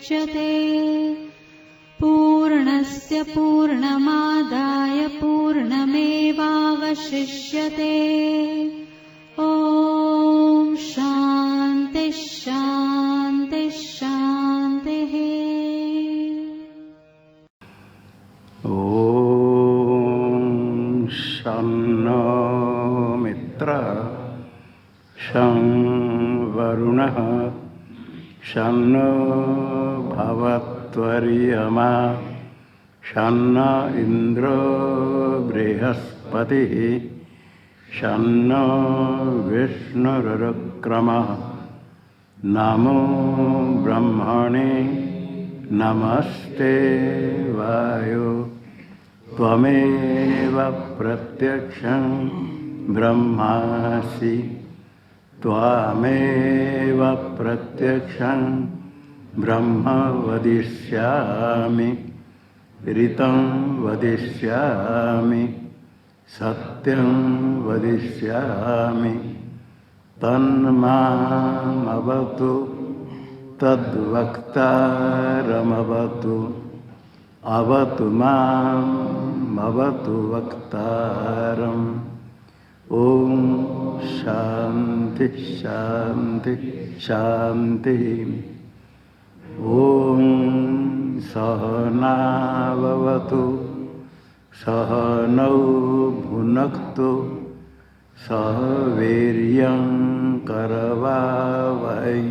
मुच्यते। पूर्णस्य पूर्णमादाय पूर्णमेवावशिष्यते। ॐ शान्ति शान्ति शान्तिः। ॐ शन्नो मित्रः शं वरुणः शन्नो भवत्वर्यमा शन्नो इन्द्रो बृहस्पतिः शन्नो विष्णुरुक्रमः। नमो ब्रह्मणे नमस्ते वायो त्वमेव प्रत्यक्षं ब्रह्मासि त्वमेव प्रत्यक्षं ब्रह्म वदिष्यामि ऋतं वदिष्यामि सत्यं वदिष्यामि। तन्मामवतु तद्वक्तारमवतु अवतु माम् अवतु वक्तारम्। ॐ शान्ति शान्ति शान्तिः। ॐ सहनाववतु सहनौ भुनक्तु सह वीर्यं करवावहै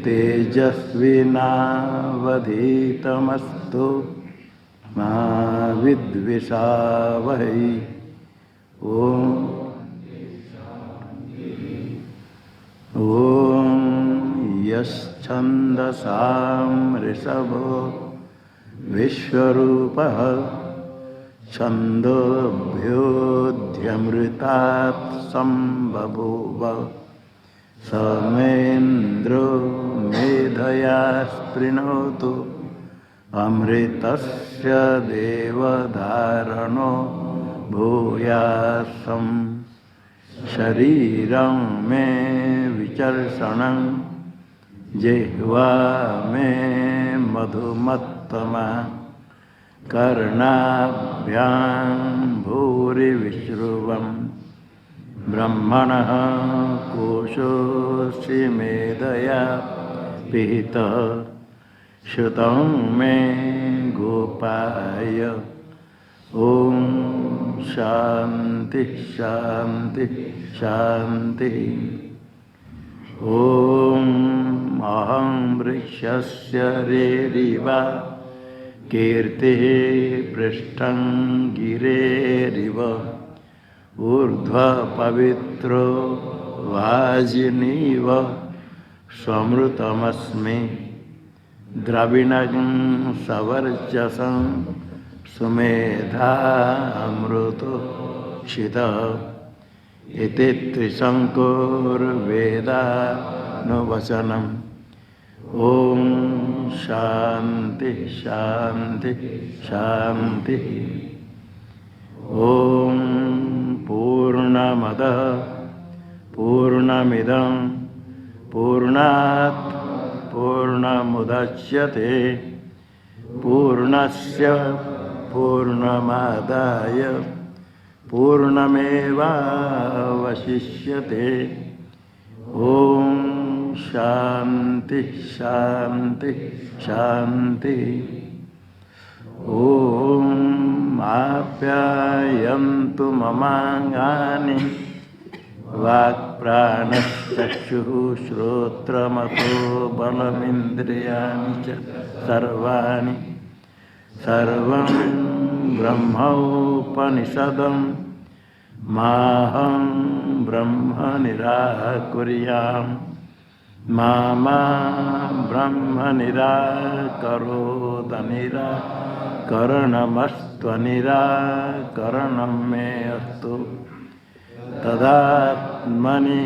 तेजस्विनावधीतमस्तु मा विद्विषावहै। ॐ यश्छन्दसां ऋषभो विश्वरूपः छन्दोभ्योऽध्यमृतात् सम्बभूव समेन्द्रो मेधया स्पृणोतु अमृतस्य देवधारणो भूयासं। शरीरं मे विचर्षणं जिह्वा मे मधुमत्तमा कर्णाभ्यां भूरिविश्रुवम् ब्रह्मणः कोशोऽसि मेधया पिहितः श्रुतं मे गोपाय। ॐ शान्ति शान्ति शान्तिः। ॐ अहं वृक्षस्य रेरिवा कीर्तिः पृष्ठं गिरेरिव ऊर्ध्वपवित्रो वाजिनीव स्वमृतमस्मि द्रविणं सवर्चसं सुमेधा अमृतोक्षितः। इति त्रिशङ्कुर्वेदानुवचनम्। ॐ शान्ति शान्ति शान्तिः। ॐ पूर्णमदः पूर्णमिदं पूर्णात् पूर्णमुदच्यते पूर्णस्य पूर्णमादाय पूर्णमेवावशिष्यते। ॐ शान्ति शान्ति शान्तिः। ॐ आप्यायन्तु ममाङ्गानि वाक्प्राणश्चक्षुः श्रोत्रमतो बलमिन्द्रियाणि च सर्वाणि सर्वं ब्रह्मोपनिषदं माहं ब्रह्म निराकुर्याम् मा ब्रह्म निराकरोत निराकरणमस्त्वनिराकरणं मे अस्तु। तदात्मनि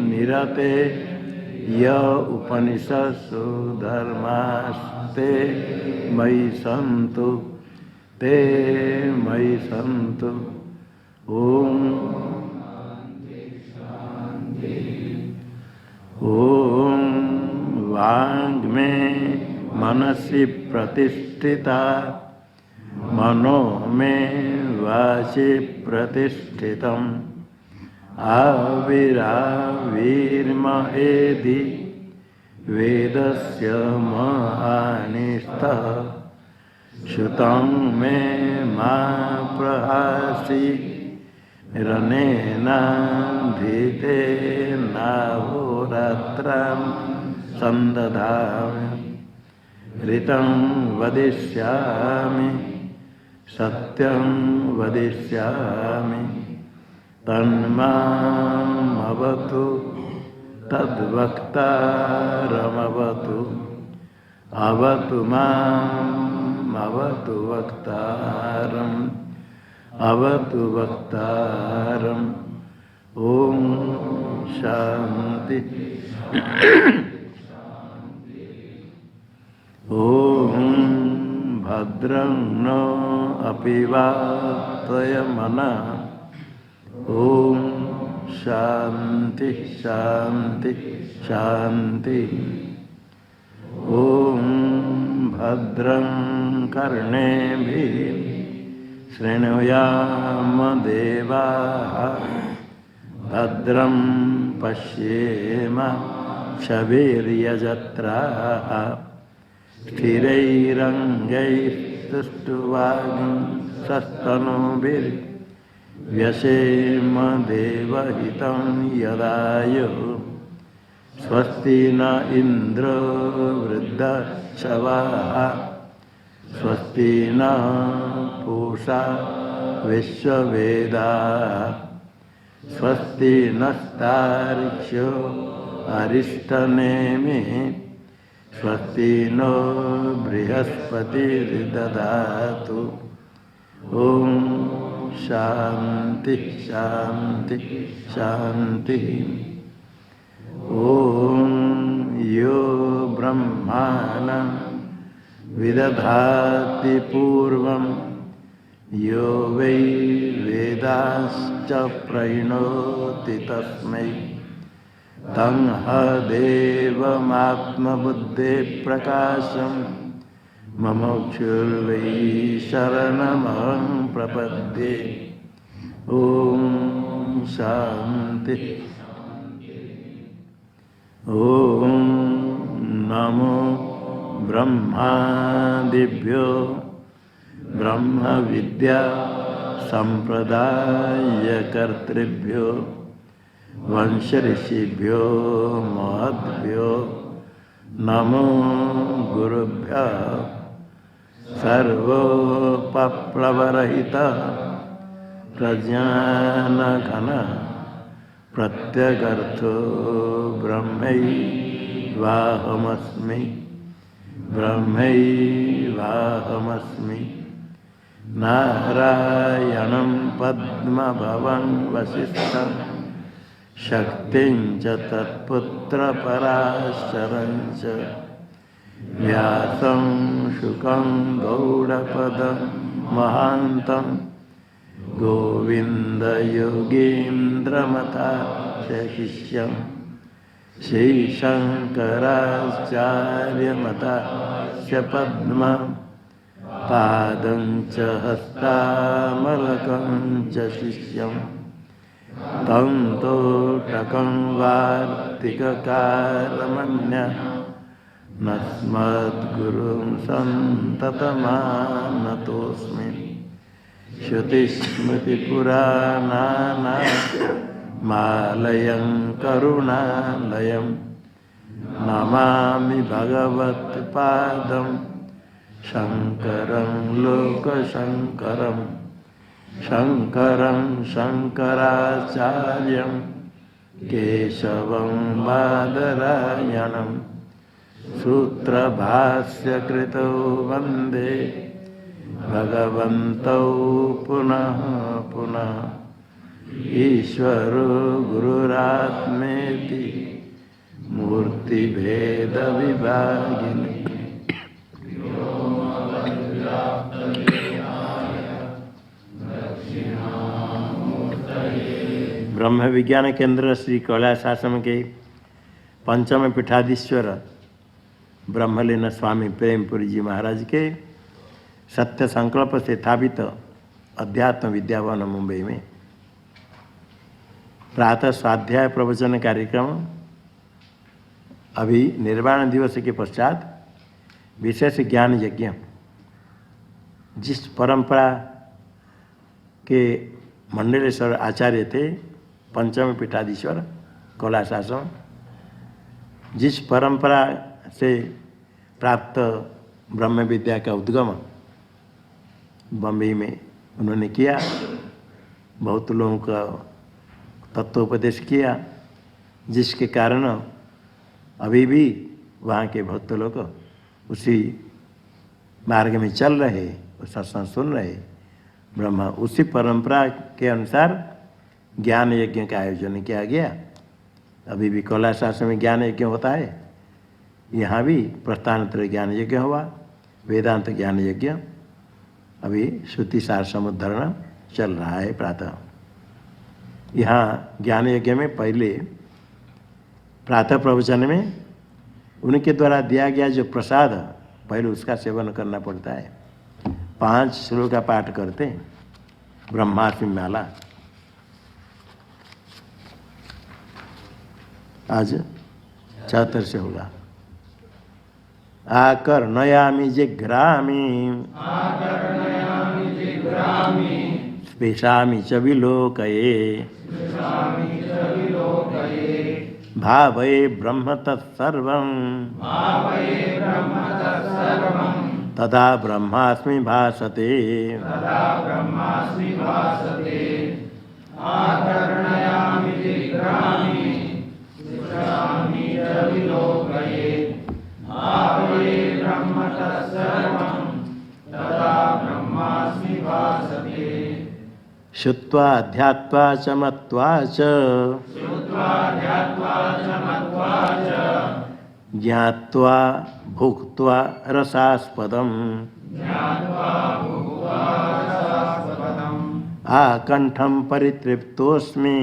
निरते य उपनिषत्सु धर्मास्ते मयि सन्तु ते मयि सन्तु। ॐ वाङ् मे मनसि प्रतिष्ठिता मनो मे वाचि प्रतिष्ठितम् आविराविर्महेदि वेदस्य महानिष्ठः श्रुतं मे मा प्रहासि रनेनाधीतेनाहोरात्रं सन्दधामि ऋतं वदिष्यामि सत्यं वदिष्यामि तन्मामवतु तद्वक्तारमवतु अवतु माम् अवतु वक्तारम् अवतु वक्तारम् ओम शांति ओम भद्रं नो अपि वातयमनः ओम शांति शांति शांति ओम भद्रं कर्णेभिः शृणुयाम देवाः भद्रं पश्येम क्षवीर्यजत्राः स्थिरैरङ्गैस्तुष्टुवागुंसस्तनूभिर्व्यसेम देवहितं यदायुः स्वस्ति न इन्द्रो वृद्धश्रवाः स्वस्ति न पूषा विश्ववेदाः स्वस्ति नस्तार्क्ष्यो अरिष्टनेमिः स्वस्ति नो बृहस्पतिर्दधातु ओम शांति शांति शांति ओम यो ब्रह्माणं विदधाति पूर्वं यो वै वेदाश्च प्रणोति तस्मै तं देवमात्मबुद्धेः ममोक्षुर्वै शरणमहं प्रपद्ये ओम शांति ओम नमो ब्रह्मादिभ्यो ब्रह्म विद्या संप्रदायकर्तृभ्यो वंश ऋषिभ्यो महद्भ्यो नमो गुरुभ्यः सर्वोपप्लवरहित प्रज्ञानघन प्रत्यगर्थो ब्रह्मैवाहमस्मि ब्रह्मैवाहमस्मि नारायणं पद्मभवं वसिष्ठं शक्तिं च तत्पुत्रपराशरं च व्यासं शुकं गौडपदं महान्तं गोविन्दयोगीन्द्रमतास्य शिष्यं श्रीशङ्कराचार्यमतास्य पद्मं पादं च हस्तामलकं च शिष्यं तं तोटकं वार्तिककारमन्यः नस्मद्गुरुं सन्ततमानतोऽस्मि श्रुतिस्मृतिपुराणानामालयं करुणालयं नमामि भगवत्पादं शङ्करं लोकशङ्करं शङ्करं शङ्कराचार्यं केशवं बादरायणं सूत्रभाष्यकृतौ वन्दे भगवन्तौ पुनः पुनः ईश्वरो गुरुरात्मेति मूर्तिभेदविभागिनी ब्रह्म विज्ञान केंद्र श्री कैलाश आश्रम के पंचम पीठाधीश्वर ब्रह्मलीन स्वामी प्रेमपुरी जी महाराज के सत्य संकल्प से स्थापित अध्यात्म विद्याभवन मुंबई में प्रातः स्वाध्याय प्रवचन कार्यक्रम, अभी निर्वाण दिवस के पश्चात विशेष ज्ञान यज्ञ, जिस परंपरा के मंडलेश्वर आचार्य थे पंचम पीठाधीश्वर कैलाशाश्रम, जिस परंपरा से प्राप्त ब्रह्म विद्या का उद्गम बम्बई में उन्होंने किया, बहुत लोगों का तत्वोपदेश किया, जिसके कारण अभी भी वहाँ के भक्त लोग उसी मार्ग में चल रहे, सत्संग सुन रहे। ब्रह्मा उसी परंपरा के अनुसार ज्ञान यज्ञ का आयोजन किया गया। अभी भी कैलाशाश्रम में ज्ञान यज्ञ होता है, यहाँ भी प्रस्थानोत्तर ज्ञान यज्ञ हुआ, वेदांत ज्ञान यज्ञ, अभी श्रुति सार समुद्धरण चल रहा है प्रातः। यहाँ ज्ञान यज्ञ में पहले प्रातः प्रवचन में उनके द्वारा दिया गया जो प्रसाद, पहले उसका सेवन करना पड़ता है। 5 श्लोक का पाठ करते हैं, ब्रह्मास्मि माला। आज 76 से होगा। आकर्णयामि जिघ्रामि स्पृशामि च विलोकये भावये ब्रह्म तत्सर्वं तदा ब्रह्मास्मि भासते। आकर्णयामि जिघ्रामि स्पृशामि च विलोकये भावये ब्रह्म तत्सर्वं तदा ब्रह्मास्मि भासते। श्रुत्वा ध्यात्वा च मत्वा च ज्ञात्वा भुक्त्वा रसास्पदम् आकण्ठं परितृप्तोऽस्मि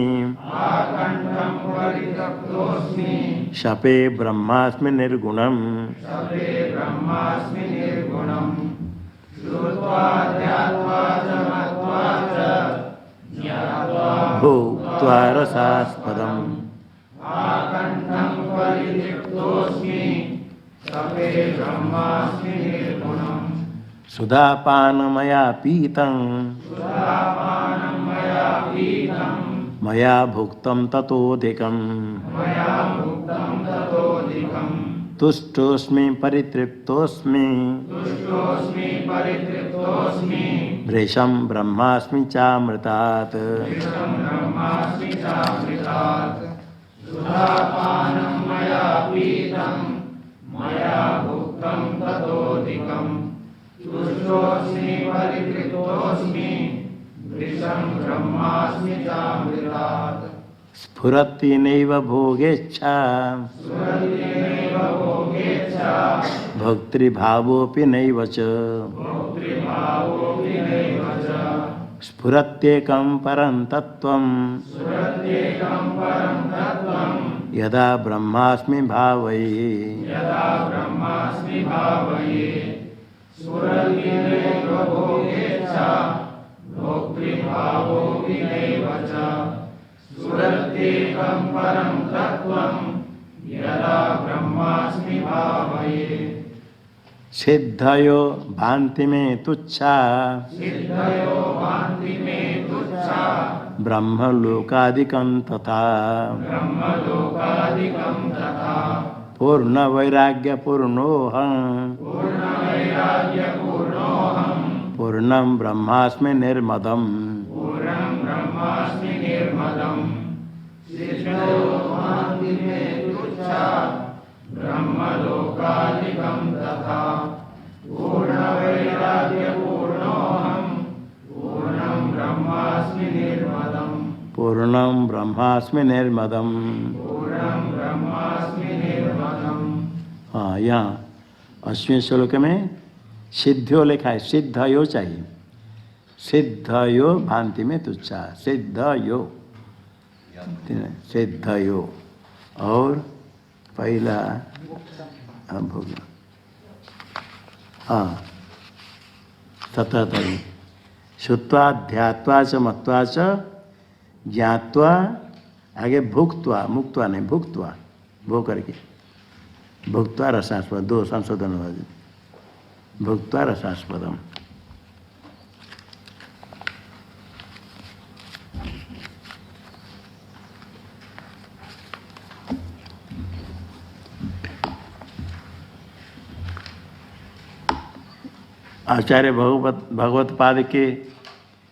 शपे ब्रह्मास्मि निर्गुणम्। भुक्त्वा रसास्पदम् सुधापानमया पीतं मया भुक्तं ततोऽधिकम् तुष्टोऽस्मि परितृप्तोऽस्मि भृशं ब्रह्मास्मि चामृतात्। स्फुरति नैव भोगेच्छा भक्तिर्भावोऽपि नैव च स्फुरत्येकं परं तत्त्वं यदा ब्रह्मास्मि भावये। सिद्धयो भान्ति में तुच्छा ब्रह्मलोकादिकं तथा पूर्ण वैराग्य पूर्णोऽहं पूर्णं ब्रह्मास्मि निर्मदम्। पूर्णं ब्रह्मास्मि निर्मदम्। हाँ, यहाँ 8वें श्लोक में सिद्धियो लिखा है, सिद्धयो चाहिए, सिद्धयो भांति में तुच्छा, सिद्धयो सिद्धयो। और पहला भोग हाँ 77 श्रुत्वा ध्यात्वा च मत्वा च ज्ञात्वा आगे भुक्त्वा मुक्त्वा नहीं भुक्त्वा भो करके भुक्त्वा रसास्पद 2 संशोधन भुक्त्वा रसास्पदम। आचार्य भगवत पाद के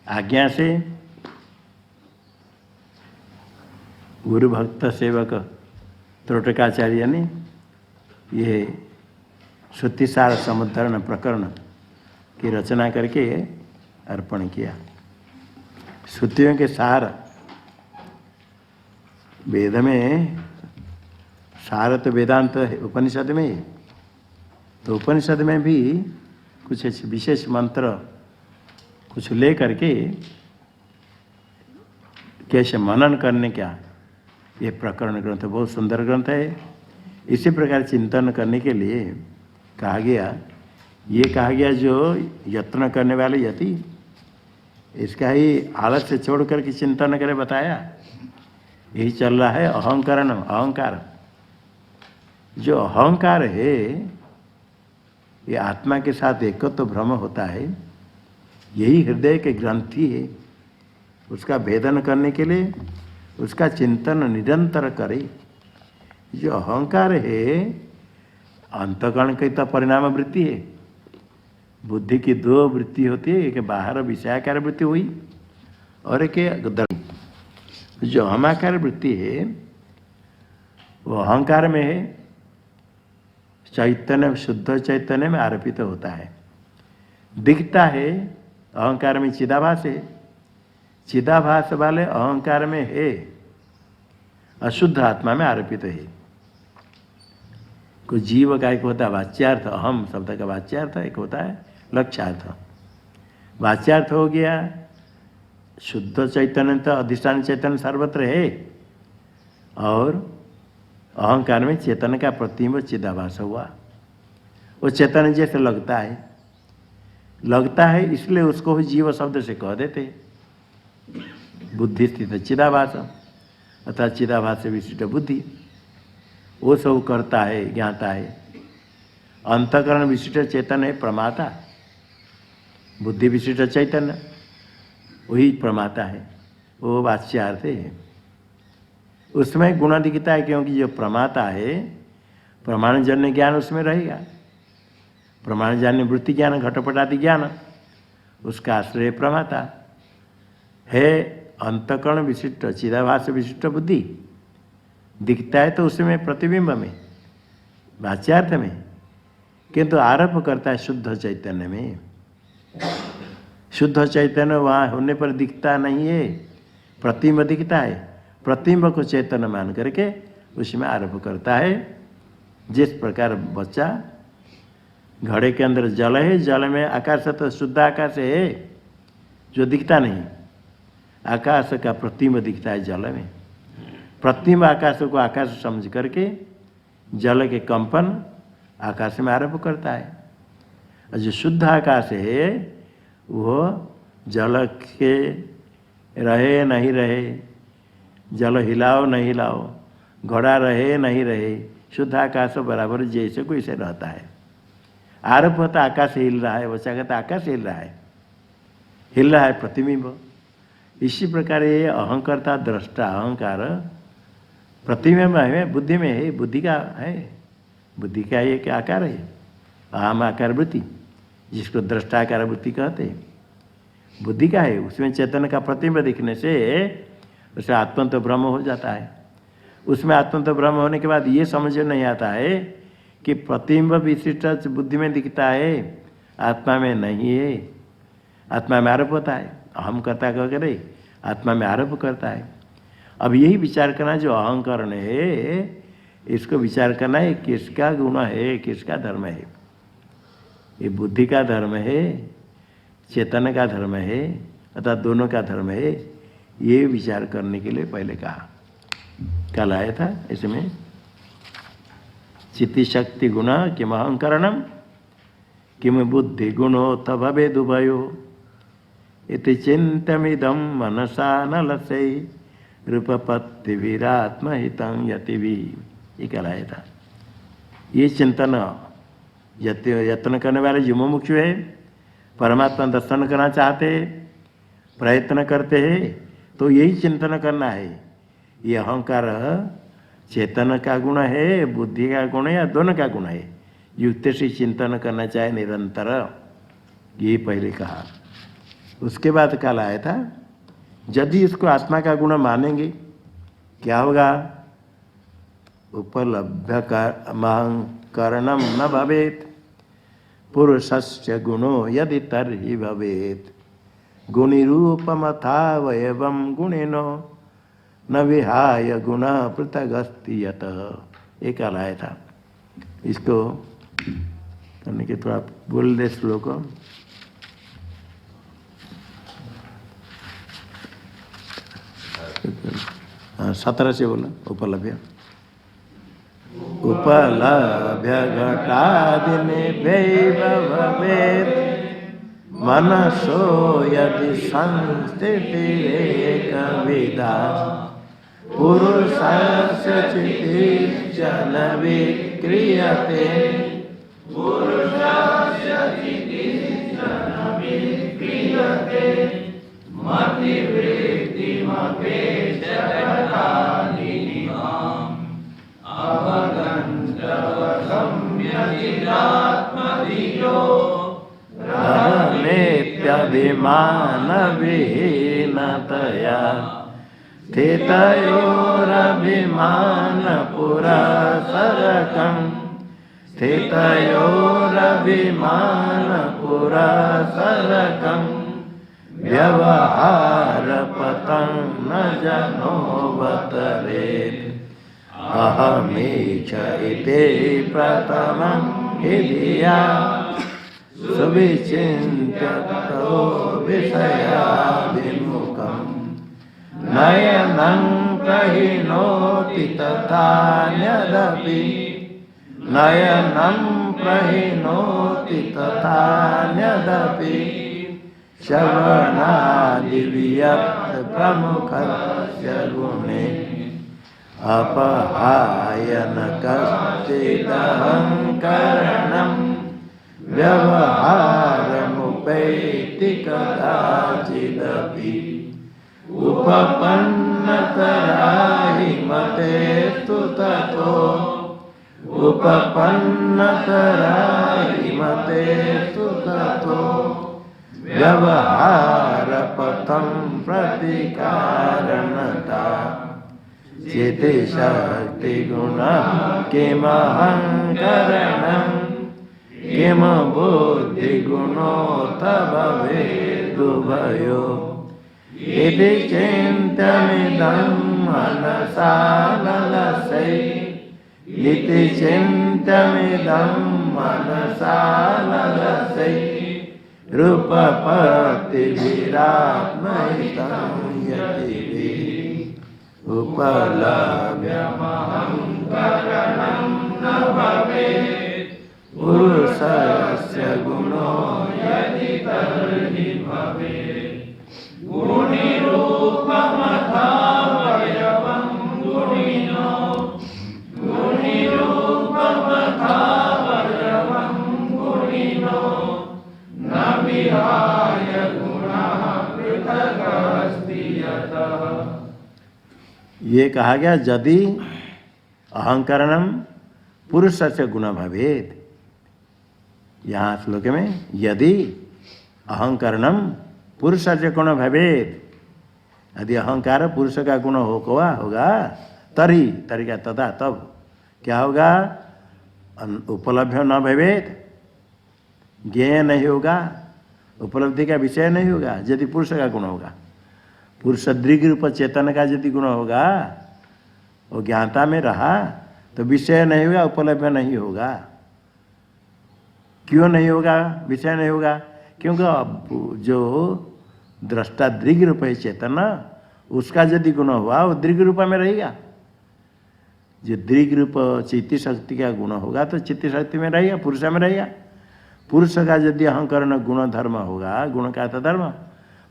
आज्ञा से गुरु भक्त सेवक त्रोटकाचार्य ने ये श्रुतिसार समुद्धरण प्रकरण की रचना करके अर्पण किया। श्रुतियों के सार वेद में सार तो वेदांत उपनिषद में, तो उपनिषद में भी कुछ ऐसे विशेष मंत्र कुछ ले करके कैसे मनन करने का ये प्रकरण ग्रंथ बहुत सुंदर ग्रंथ है। इसी प्रकार चिंतन करने के लिए कहा गया, ये कहा गया जो यत्न करने वाले यति इसका ही आलस से छोड़ करके चिंतन करे बताया। यही चल रहा है अहंकरण अहंकार। जो अहंकार है ये आत्मा के साथ एकत्व तो भ्रम होता है, यही हृदय के ग्रंथि है। उसका भेदन करने के लिए उसका चिंतन निरंतर करे। जो अहंकार है अंतकरण की तो परिणाम वृत्ति है। बुद्धि की 2 वृत्ति होती है, एक बाहर विषयाकार वृत्ति हुई और एक जो अहमाकार वृत्ति है वो अहंकार में है, चैतन्य शुद्ध चैतन्य में आरोपित होता है। दिखता है अहंकार में चिदाभास है, चिदाभास वाले अहंकार में है, अशुद्ध आत्मा में आरोपित है। कोई जीव का एक होता है वाच्यार्थ, अहम शब्द का वाच्यार्थ एक होता है लक्ष्यार्थ। वाच्यार्थ हो गया शुद्ध चैतन्य तो अधिष्ठान चैतन्य सर्वत्र है, और अहंकार में चेतन का प्रतिबिंब चिदाभास हुआ। वो चेतन जैसे लगता है इसलिए उसको जीव शब्द से कह देते। बुद्धि स्थित चिदाभास अर्थात चिदाभास से विशिष्ट बुद्धि वो सब करता है ज्ञाता है। अंतकरण विशिष्ट चेतन है प्रमाता, बुद्धि विशिष्ट चैतन्य वही प्रमाता है, वो वाच्यार्थ है। उसमें गुण दिखता है क्योंकि जो प्रमाता है प्रमाणजन्य ज्ञान उसमें रहेगा। प्रमाणजन्य वृत्ति ज्ञान घटपटादि ज्ञान उसका आश्रय प्रमाता है। अंतकरण विशिष्ट चिदाभास विशिष्ट बुद्धि दिखता है तो उसमें प्रतिबिंब में वाच्यार्थ में, किंतु आरोप करता है शुद्ध चैतन्य में। शुद्ध चैतन्य वहाँ होने पर दिखता नहीं है, प्रतिबिंब दिखता है। प्रतिबिंब को चैतन्य मान करके उसमें आरोप करता है। जिस प्रकार बच्चा घड़े के अंदर जल है, जल में आकाश तो शुद्ध आकाश है जो दिखता नहीं, आकाश का प्रतिबिंब दिखता है जल में। प्रतिबिंब आकाश को आकाश समझ करके जल के कंपन आकाश में आरोप करता है। और जो शुद्ध आकाश है वो जल के रहे नहीं रहे, जल हिलाओ नहीं हिलाओ, घोड़ा रहे नहीं रहे, शुद्ध आकाश बराबर जैसे कोई से रहता है। आरोप होता आकाश हिल रहा है, बच्चा कहता आकाश हिल रहा है प्रतिबिंब। इसी प्रकार ये अहंकर्ता दृष्टा अहंकार प्रतिबिंब है, बुद्धि में है, बुद्धि का है, बुद्धि का एक आकार है अहम आकार वृत्ति, जिसको दृष्टाकार वृत्ति कहते हैं। बुद्धि का है, उसमें चेतन का प्रतिबिंब दिखने से उसे आत्मन तो ब्रह्म हो जाता है। उसमें आत्मन तो ब्रह्म होने के बाद ये समझ नहीं आता है कि प्रतिबिंब विशिष्ट बुद्धि में दिखता है, आत्मा में नहीं है। आत्मा में आरोप होता है, अहम करता कह करे आत्मा में आरोप करता है। अब यही विचार करना जो अहंकरण है, इसको विचार करना है किसका गुण है, किसका धर्म है। ये बुद्धि का धर्म है, चेतन का धर्म है, अर्थात दोनों का धर्म है। ये विचार करने के लिए पहले कहा, कल आया था इसमें चित्ति शक्ति गुण किम अहंकरणम। किम बुद्धि गुणोऽथ भवेदुभयो इति चिन्तमिदं मनसा न लसै रूपपत्तिभिरात्महितं यतिभिः। ये कहलाया था। ये चिंतन यत्न करने वाले जो मुमुक्षु है, परमात्मा दर्शन करना चाहते हैं, प्रयत्न करते हैं, तो यही चिंतन करना है। ये अहंकार चेतन का गुण है, बुद्धि का गुण है, या दोनों का गुण है। युक्त से चिंतन करना चाहे निरंतर, ये पहले कहा। उसके बाद कल आया था, यदि इसको आत्मा का गुण मानेंगे क्या होगा? उपलभ्य करणम न भवेत पुरुषस्य गुणो यदि तर्हि भवेत गुणिरूपमथावयवं गुणिनो न विहाय गुण पृथगस्ति यतः। एक आया था। इसको करने के थोड़ा बोल दे श्लोक। 17 से बोला। उपलभ्य उपलभ्य घटादिनिभैव भवेत् मनसो यदि संस्थितिरेकविधा पुरुषस्य चित्तिश्च न विक्रियते नित्यभिमानविहीनतया स्थितयोरभिमानपुरःसरकं व्यवहारपतं न जनोऽवतरेत् अहमीश इति प्रथमं हि धिया सुविचिन्त्य ततो विषयाभिमुखं नयनं प्रहिणोति तथान्यदपि तथान्यदपि श्रवणादिव्यक्त प्रमुखस्य गुणे अपहायन कश्चिदहङ्करणं व्यवहारमुपैति कदाचिदपि उपपन्नतराहि मतेस्तु ततो व्यवहारपथं प्रतिकारणता चेति शक्तिगुणः किमहङ्करणं किम बुद्धिगुणोऽथ भवेदुभयो इति चिन्तमिदं मनसा न लसै इति चिन्तमिदं मनसा न लसै रूपपत्तिभिरात्महितं यतिभिः उपलभ्यमहङ्करणं न भवेत् पुरुषस्य गुणो यदि तर्हि भवेत् गुणिरूपमथावयवं गुणिनो न विहाय गुणः पृथगस्ति यतः। ये कहा गया यदि अहंकरणम पुरुष से गुण भवेद। यहाँ श्लोक में यदि अहंकरणम पुरुष से गुण भवेद, यदि अहंकार पुरुष का गुण होगा तरी का तथा तब क्या होगा? उपलब्ध न भवेद, ज्ञेय नहीं होगा, उपलब्धि का विषय नहीं होगा। यदि पुरुष का गुण होगा, पुरुष दृग रूप चेतन का यदि गुण होगा, वो ज्ञाता में रहा तो विषय नहीं होगा, उपलब्ध नहीं होगा। क्यों नहीं होगा? विषय नहीं होगा क्योंकि जो दृष्टा दृग रूप है चेतन, उसका यदि गुण हुआ वो दृग रूप में रहेगा। जो दृग रूप चित्त शक्ति का गुण होगा तो चित्त शक्ति में रहेगा, पुरुष में रहेगा। पुरुष का यदि अहंकरण गुण धर्म होगा, गुण का अर्थ धर्म,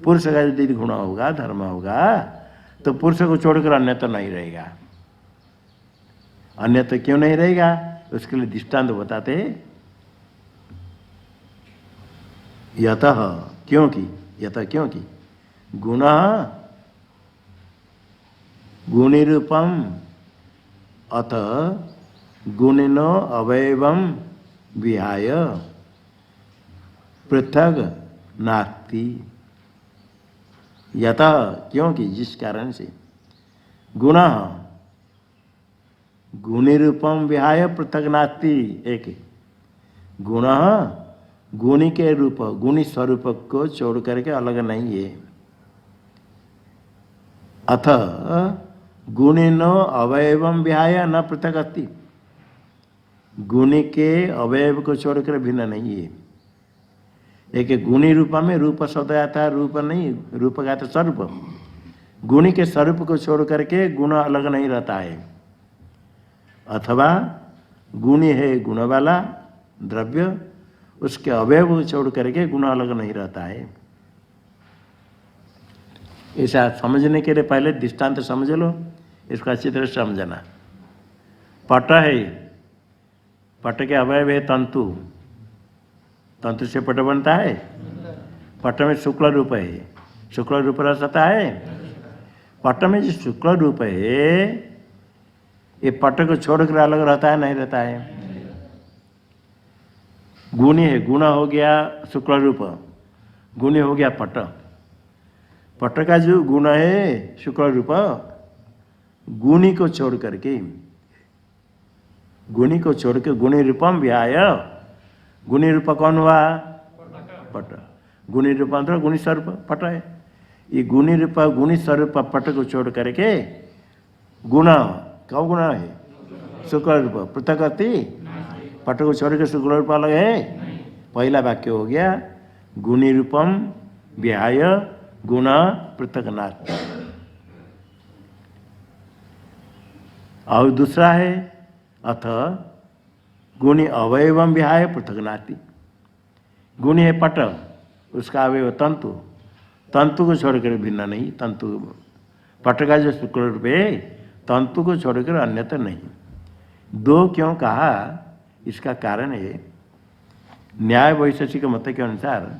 पुरुष का यदि गुण होगा, धर्म होगा, तो पुरुष को छोड़कर अन्य तो नहीं रहेगा। अन्य तो क्यों नहीं रहेगा, उसके लिए दृष्टांत बताते हैं। यतः क्योंकि, यतः क्योंकि गुण गुणिरूपम अथ गुणिनो अवयवम विहाय पृथक नास्ति। यतः क्योंकि, जिस कारण से गुण गुणिरूपम विहाय पृथक नास्ति, एक गुण गुणी के रूप, गुणी स्वरूप को छोड़ करके अलग नहीं है। अथ गुणिनो अवयवम विहाय न पृथक अस्ति, गुणी के अवयव को छोड़कर भिन्न नहीं है। एक गुणी रूप में रूप शब्द आता है, रूप नहीं, रूप का तो स्वरूप, गुणी के स्वरूप को छोड़ करके गुण अलग नहीं रहता है। अथवा गुणी है गुण वाला द्रव्य, उसके अवयव को छोड़ करके गुण अलग नहीं रहता है। ऐसा समझने के लिए पहले दृष्टांत समझ लो, इसको अच्छी तरह समझना। पट है, पट के अवयव है तंतु, तंतु से पट बनता है। पट में शुक्ल रूप है, शुक्ल रूप रहता है। पट में जो शुक्ल रूप है, ये पट को छोड़कर अलग रहता है, नहीं रहता है। गुणी है, गुण हो गया शुक्ल रूप, गुणी हो गया पट। पट का जो गुण है शुक्ल रूप, गुणी को छोड़ करके, गुणी को छोड़ के गुणी रूपम विहाय, गुणी रूप कौन हुआ, पट। गुणी रूपांतर गुणी स्वरूप पट है। ये गुणी रूप गुणी स्वरूप पट को छोड़ करके गुण, कौ गुण है शुक्ल रूप पृथक अस्ति, पट को छोड़ के शुक्ल रूप अलग है। पहला वाक्य हो गया गुणी रूपम विहाय गुण पृथक नास्ति। और दूसरा है अथ गुणी अवयवम विहाय पृथक नास्ति। गुणी है पट, उसका अवयव तंतु, तंतु को छोड़कर भिन्न नहीं। तंतु पट का जो शुक्ल रूप है, तंतु को छोड़कर अन्यथा नहीं। दो क्यों कहा, इसका कारण है न्याय वैशेषिक मत के अनुसार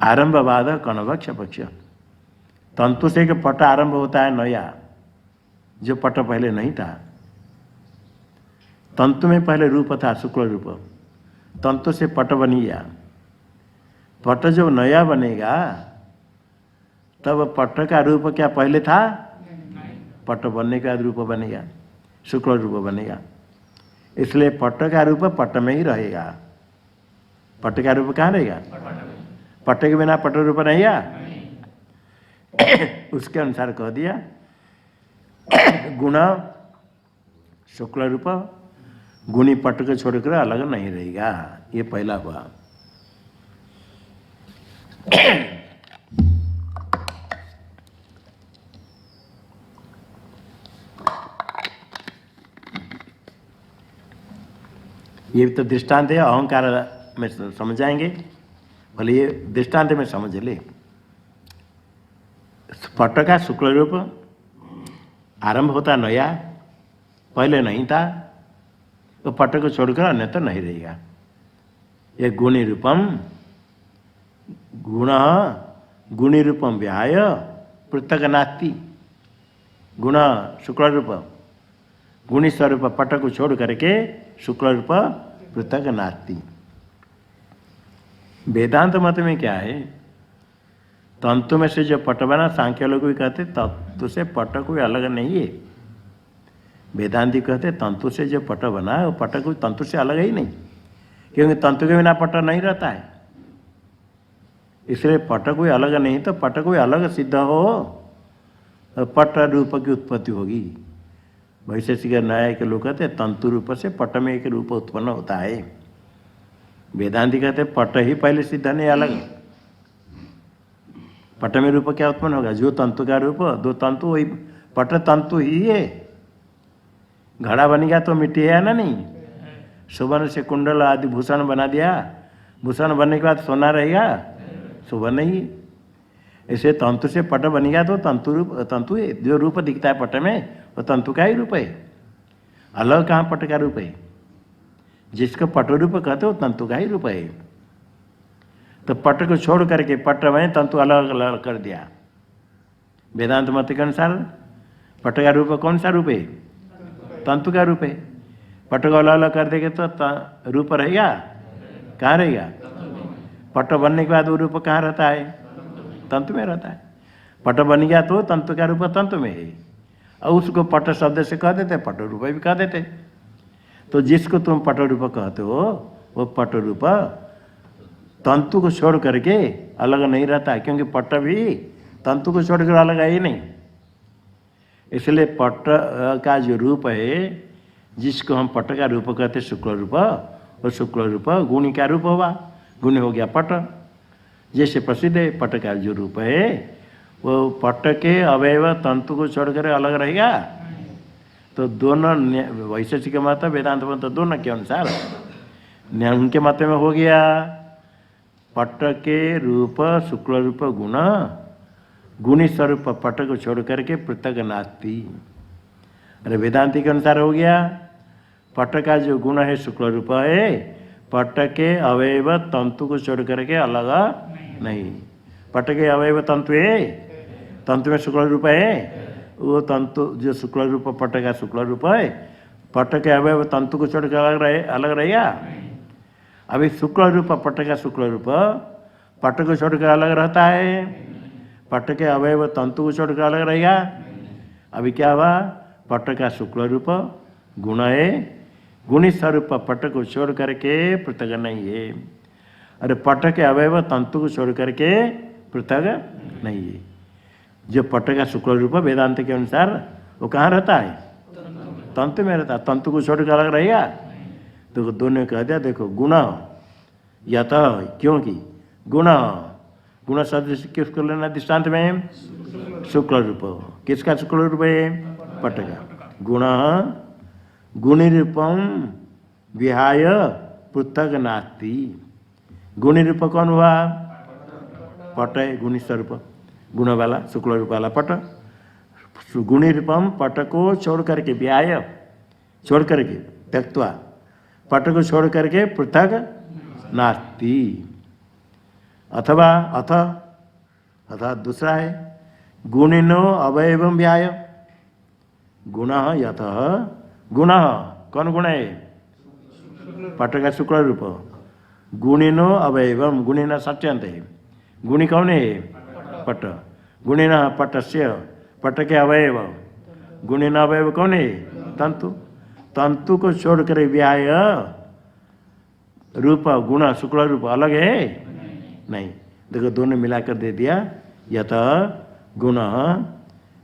आरंभवाद कणभक्ष पक्ष, तंतु से पट आरंभ होता है नया, जो पट पहले नहीं था। तंतु में पहले रूप था शुक्ल रूप, तंतु से पट बन गया। पट जब नया बनेगा तब पट का रूप क्या पहले था, पट बनने का रूप बनेगा, शुक्ल रूप बनेगा। इसलिए पट का रूप पट में ही रहेगा। पट का रूप कहाँ रहेगा, पट के बिना पट रूप नहीं है। उसके अनुसार कह दिया गुण शुक्ल रूप गुणी पट को छोड़कर अलग नहीं रहेगा। ये पहला हुआ। ये तो दृष्टांत है, अहंकार में समझाएंगे। भले ये दृष्टांत में समझ ले। पट का शुक्ल रूप आरंभ होता नया, पहले नहीं था, तो पट को छोड़कर अन्य तो नहीं रहेगा। ये गुणी रूपम, गुण गुणी रूपम विहाय पृथक नास्ति। गुण शुक्ल रूप गुणी स्वरूप पट को छोड़ करके शुक्ल रूप पृथक नास्ति। वेदांत मत में क्या है, तंतु में से जो पट बना, सांख्य लोग भी कहते तंतु से पट कोई अलग नहीं है। वेदांती कहते तंतु से जो पट बना है वो पट कोई तंतु से अलग ही नहीं, क्योंकि तंतु के बिना पट नहीं रहता है। इसलिए पट कोई अलग नहीं, तो पट कोई अलग सिद्ध हो पट रूप की उत्पत्ति होगी। वैशेषिक न्याय के लोग कहते तंतु रूप से पट में एक रूप उत्पन्न होता है। वेदांती कहते पट ही पहले सिद्ध नहीं, अलग। पट में रूप क्या उत्पन्न होगा, जो तंतु का रूप, दो तंतु वही पट तंतु ही है। घड़ा बन गया तो मिट्टी है ना, नहीं, सुवर्ण से कुंडल आदि भूषण बना दिया, भूषण बनने के बाद सोना रहेगा? सुवर्ण नहीं। ऐसे तंतु से पट बन गया तो तंतु है, जो रूप दिखता है पट में वो तंतु का ही रूप है, अलग कहाँ पट का रूप है? जिसको पट रूप कहते हो तंतु का ही रूप है। तो पट को छोड़ करके पट में तंतु अलग अलग कर दिया। वेदांत मत के अनुसार पट का रूप कौन सा रूप है? तंतु का रूप है। पट को अलग अलग कर देंगे तो रूप रहेगा? कहाँ रहेगा? पट बनने के बाद वो रूप कहाँ रहता है? तंतु में रहता है। पट बन गया तो तंतु का रूप तंतु में है, और उसको पट शब्द से कह देते, पट रूप भी कह देते। तो जिसको तुम पट रूप कहते हो वो पट रूप तंतु को छोड़ करके अलग नहीं रहता है, क्योंकि पट भी तंतु को छोड़कर अलग है ही नहीं। इसलिए पट का जो रूप है, जिसको हम पट का रूप कहते शुक्ल रूप, वो शुक्ल रूप गुणी का रूप हुआ, गुणी हो गया पट। जैसे प्रसिद्ध है पट का जो रूप है वो पट के अवयव तंतु को छोड़कर अलग रहेगा। तो दोनों वैशेषिक मत वेदांत मत दोनों के अनुसार उनके मत में हो गया पट के रूप शुक्ल रूप गुण, गुणी स्वरूप पट को छोड़ करके पृथक नास्ति। अरे वेदांति के अनुसार हो गया पट का जो गुण है शुक्ल रूप है, पट के अवयव तंतु को छोड़ करके अलग नहीं। पट के अवयव तंतु है, तंतु में शुक्ल रूप है, वो तंतु जो शुक्ल रूप पट का शुक्ल रूप है, पट के अवयव तंतु को छोड़ कर अलग रहेगा? अभी शुक्ल रूप पट का शुक्ल रूप पट को छोड़कर अलग रहता है, पट के अवयव तंतु को छोड़कर अलग रहेगा। अभी क्या हुआ? पट का शुक्ल रूप गुण है, गुणी स्वरूप पट को छोड़ करके पृथक नहीं है। अरे पट के अवयव तंतु को छोड़ करके पृथक नहीं है। जो पट का शुक्ल रूप वेदांत के अनुसार वो कहाँ रहता है? तंतु में रहता है। तंतु को छोड़ कर अलग रहेगा? तो दोनों कह दिया देखो गुण यत, क्योंकि गुण गुण शब्द से किसको लेना दृष्टांत में? शुक्ल रूप। किसका शुक्ल रूप है? पट का। गुण गुणी रूपम विहाय पृथक नास्ति। गुणी रूप कौन हुआ? पट है, गुणी स्वरूप गुण वाला शुक्ल रूप वाला पट। गुणी रूपम पट को छोड़ करके विहाय छोड़ करके त्यक्त्वा पट को छोड़ करके पृथक नास्ति। अथवा अथा दूसरा है गुणिनो अवयवम व्याय। गुण यथ गुण कौन गुण है? पट का शुक्ल रूप। गुणिनो अवयवम, गुणिना सत्यंत है। गुणी कौन है? पट। गुणिना पटस्य, पट के अवयव। गुणिना अवयव कौन है? तंतु। तंतु को छोड़कर व्याय रूप गुण शुक्ल रूप अलग है नहीं। देखो दोनों मिलाकर दे दिया यत गुण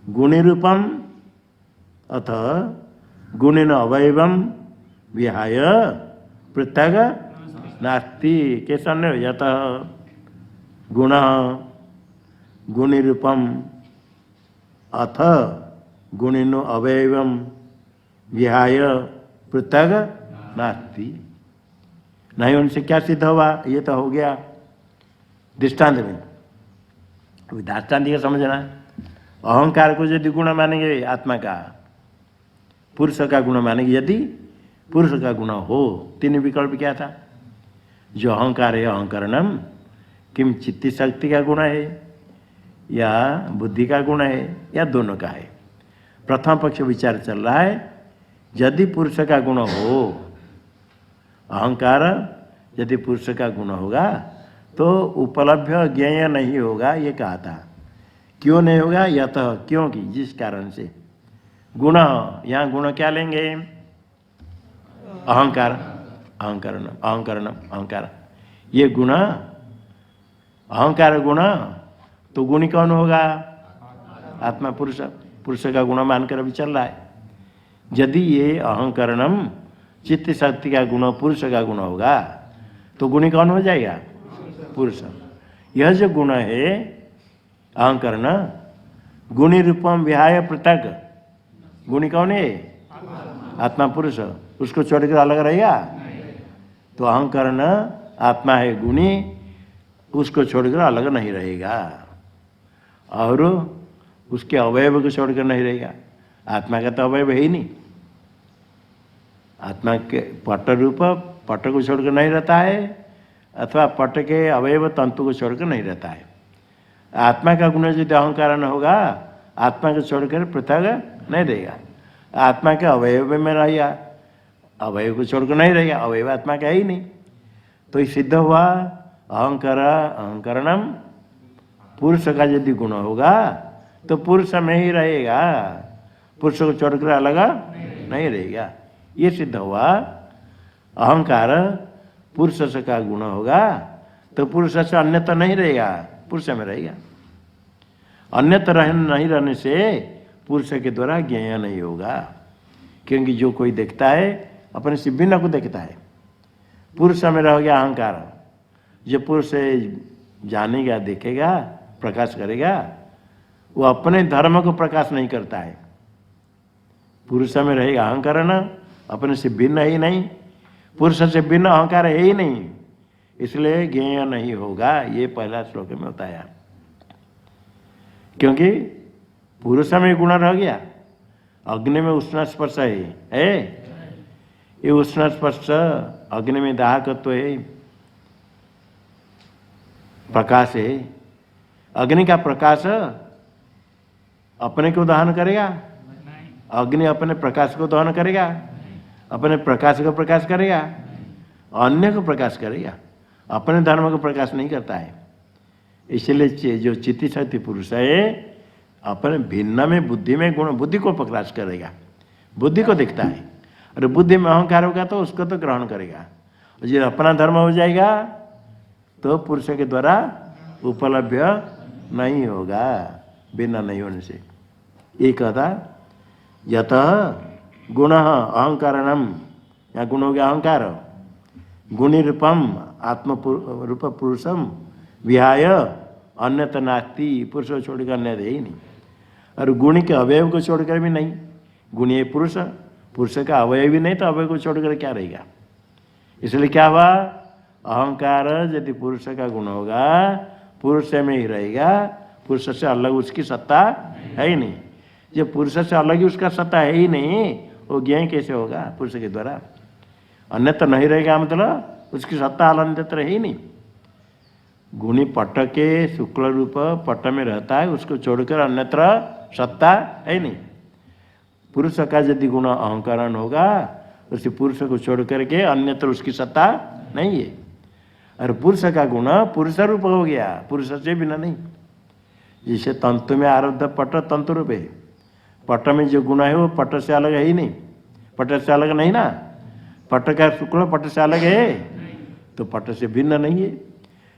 गुणी रूपम अथ गुणिन अवयवम विहाय पृथक नास्ति। कैसा यत गुण गुणी रूपम अथ गुणिनो अवयवम विहाय पृथक नास्ति। नहीं उनसे क्या सिद्ध हुआ? ये तो हो गया दृष्टांत में। दृष्टांत का समझना, अहंकार को यदि गुण मानेंगे आत्मा का, पुरुष का गुण मानेंगे, यदि पुरुष का गुण हो, तीन विकल्प क्या था? जो अहंकार है अहंकरणम, किम चित्ती शक्ति का गुण है या बुद्धि का गुण है या दोनों का है। प्रथम पक्ष विचार चल रहा है, यदि पुरुष का गुण हो, अहंकार यदि पुरुष का गुण होगा तो उपलब्ध ज्ञेय नहीं होगा, ये कहा था। क्यों नहीं होगा? यत क्योंकि जिस कारण से गुण, यहाँ गुण क्या लेंगे? अहंकार, अहंकरण अहंकरण अहंकार, ये गुण अहंकार गुण, तो गुणी कौन होगा? आत्मा पुरुष, पुरुष का गुण मानकर अभी चल रहा है। यदि ये अहंकरणम चित्त शक्ति का गुण पुरुष का गुण होगा तो गुणी कौन हो जाएगा? पुरुष। यह जो गुण है अहंकरण, गुणी रूपम विहाय पृथक, गुणी कौन है? आत्मा पुरुष। उसको छोड़कर अलग रहेगा? तो अहंकरण आत्मा है गुणी, उसको छोड़कर अलग नहीं रहेगा, और उसके अवयव को छोड़कर नहीं रहेगा। आत्मा का तो अवयव है ही नहीं। आत्मा के पट रूप पट को छोड़कर नहीं रहता है, अथवा पट के अवयव तंतु को छोड़कर नहीं रहता है। आत्मा का गुण यदि अहंकार न होगा, आत्मा को छोड़कर पृथक नहीं रहेगा। आत्मा के अवयव में रहेगा, अवयव को छोड़कर नहीं रहेगा, अवयव आत्मा का है ही नहीं। तो ये सिद्ध हुआ अहंकरणम, पुरुष का यदि गुण होगा तो पुरुष में ही रहेगा, पुरुष को छोड़कर अलग नहीं रहेगा। ये सिद्ध हुआ अहंकार पुरुष से का गुण होगा तो पुरुष से अन्यत्र नहीं रहेगा, पुरुष में रहेगा। अन्यत्र नहीं रहने से पुरुष के द्वारा ज्ञेय नहीं होगा, क्योंकि जो कोई देखता है अपने से भिन्न को देखता है। पुरुष में रह गया अहंकार, जो पुरुष जानेगा, देखेगा, प्रकाश करेगा, वो अपने धर्म को प्रकाश नहीं करता है। पुरुष में रहेगा अहंकार न, अपने से भिन्न ही नहीं, पुरुष से भिन्न अहंकार है ही नहीं, इसलिए ज्ञेय नहीं होगा। ये पहला श्लोक में बताया। क्योंकि पुरुष में गुण रह गया, अग्नि में उष्ण स्पर्श है, ये उष्ण स्पर्श अग्नि में दाहकत्व है, प्रकाश है। अग्नि का प्रकाश अपने को दहन करेगा? अग्नि अपने प्रकाश को दहन करेगा? अपने प्रकाश को प्रकाश करेगा? अन्य को प्रकाश करेगा, अपने धर्म को प्रकाश नहीं करता है। इसलिए जो चित्ती शक्ति पुरुष है अपने भिन्न में बुद्धि में गुण, बुद्धि को प्रकाश करेगा, बुद्धि को दिखता है। और बुद्धि में अहंकार होगा तो उसको तो ग्रहण करेगा। और जो अपना धर्म हो जाएगा तो पुरुष के द्वारा उपलब्ध नहीं होगा, बिना नहीं होने से। एक कहता यत गुण अहंकारणम, या गुण हो गया अहंकार, गुणी रूपम आत्म रूप पुरुषम विहाय अन्यत नास्ति, पुरुष को छोड़कर अन्य है ही नहीं। और गुणी के अवयव को छोड़कर भी नहीं, गुणी है पुरुष, पुरुष का अवयव भी नहीं तो अवयव को छोड़कर क्या रहेगा। इसलिए क्या हुआ, अहंकार यदि पुरुष का गुण होगा पुरुष में ही रहेगा, पुरुष से अलग उसकी सत्ता है ही नहीं। जब पुरुष से अलग ही उसका सत्ता है ही नहीं, वो ज्ञान कैसे होगा पुरुष के द्वारा। अन्यत्र नहीं रहेगा मतलब उसकी सत्ता अन्यत्र है ही नहीं। गुणी पट के शुक्ल रूप पट में रहता है, उसको छोड़कर अन्यत्र सत्ता है नहीं। पुरुष का यदि गुण अहंकरण होगा, उसी पुरुष को छोड़ करके अन्यत्र उसकी सत्ता नहीं है। और पुरुष का गुण पुरुष रूप हो गया, पुरुष से बिना नहीं। जिसे तंतु में आरब्ध पट तंतु रूप है, पट में जो गुण है वो पट से अलग है ही नहीं, पट से अलग नहीं ना। पट का शुक्ल पट से अलग है तो पट से भिन्न नहीं है।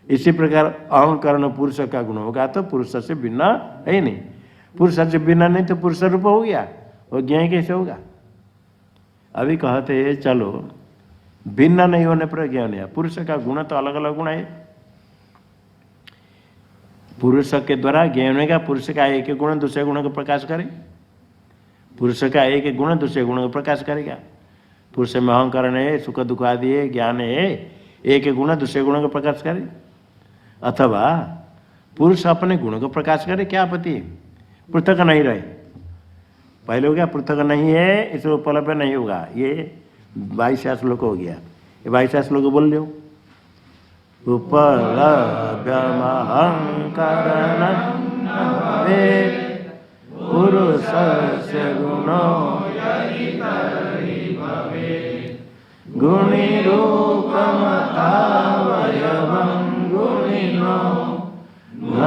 इसी प्रकार अहंकरण पुरुष का गुण होगा तो पुरुष से भिन्न है ही नहीं। पुरुष से भिन्न नहीं तो पुरुष रूप हो गया, वो ज्ञान कैसे होगा। अभी कहते हैं चलो भिन्न नहीं होने पर ज्ञान है। पुरुष का गुण तो अलग अलग गुण है, पुरुष के द्वारा ज्ञान होगा। पुरुष का एक गुण दूसरे गुण को प्रकाश करे, पुरुष का एक गुण दूसरे गुण को प्रकाश करेगा। पुरुष में अहंकरण है, सुख दुख आदि है, ज्ञान है, एक गुण दूसरे गुण को प्रकाश करे। अथवा पुरुष अपने गुण को प्रकाश करे, क्या आपत्ति, पृथक नहीं रहे। पहले हो गया पृथक नहीं है, इसलिए उपलब्ध नहीं होगा। ये 22 श्लोक हो गया, ये 22 श्लोक बोल लो। उपलभ्यमहंकरणं पुरुषस्य गुणो गुणिरूपमथावयवं गुणिनो न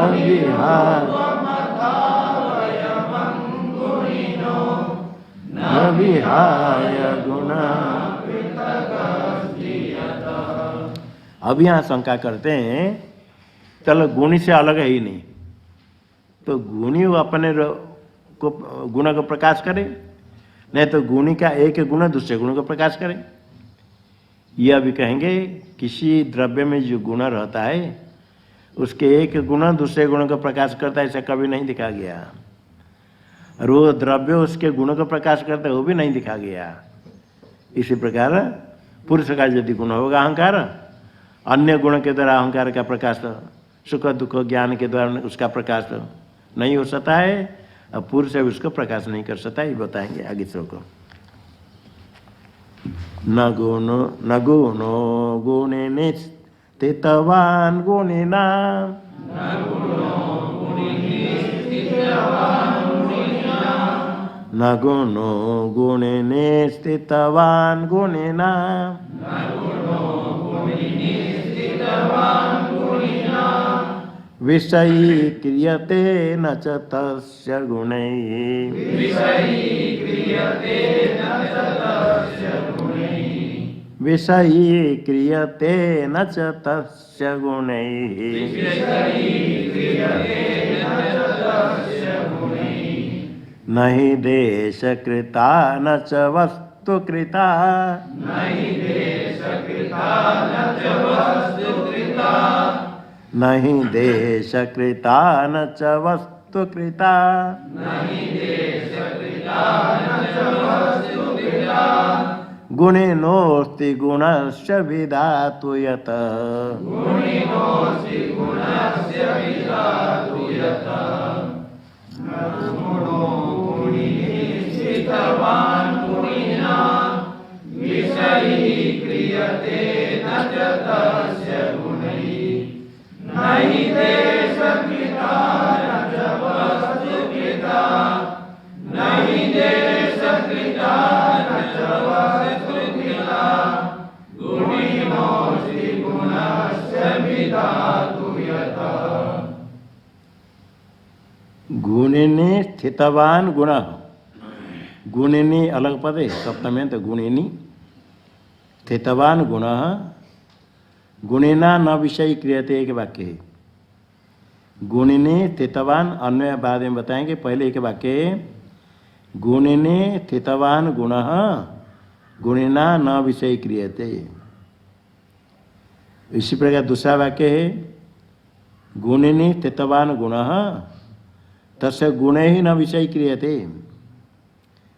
विहाय गुण। अब यहाँ शंका करते हैं चलो गुणी से अलग है ही नहीं, तो गुणी अपने को गुण को प्रकाश करे, नहीं तो गुणी का एक गुण दूसरे गुण को प्रकाश करे। यह अभी कहेंगे किसी द्रव्य में जो गुण रहता है उसके एक गुण दूसरे गुण को प्रकाश करता है, ऐसा कभी नहीं दिखा गया। और वो द्रव्य उसके गुण को प्रकाश करता है, वो भी नहीं दिखा गया। इसी प्रकार पुरुष का यदि गुण होगा अहंकार, अन्य गुण के द्वारा अहंकार का प्रकाश, सुख दुख ज्ञान के द्वारा उसका प्रकाश नहीं हो सकता है, और पुरुष उसको प्रकाश नहीं कर सकता, ये बताएंगे आगे श्लोक। न गुणो गुणे निस्थितवान् गुणिनाम्, न गुणो गुणे निस्थितवान् गुणिनाम्, विषयी क्रियते न च तस्य गुणैः, विषयी क्रियते न च तस्य गुणैः, न हि देशकृता न च वस्तुकृता, न हि देशकृता न च वस्तुकृता, गुणिनोऽस्ति गुणस्य विधातु यत्, गुणिनी स्थितवान गुण, गुणिनी अलग पद है सप्तमी, तो गुणिनी स्थितवान गुण, गुणिना न विषय क्रियते, एक वाक्य है। गुणिनी स्थितवान अन्य बाद में बताएंगे, पहले एक वाक्य है गुणिनी स्थितवान गुण गुणिना न विषय क्रियते। इसी प्रकार दूसरा वाक्य है गुणिनी स्थितवान गुण तस्य गुणे ही न विषय क्रियते।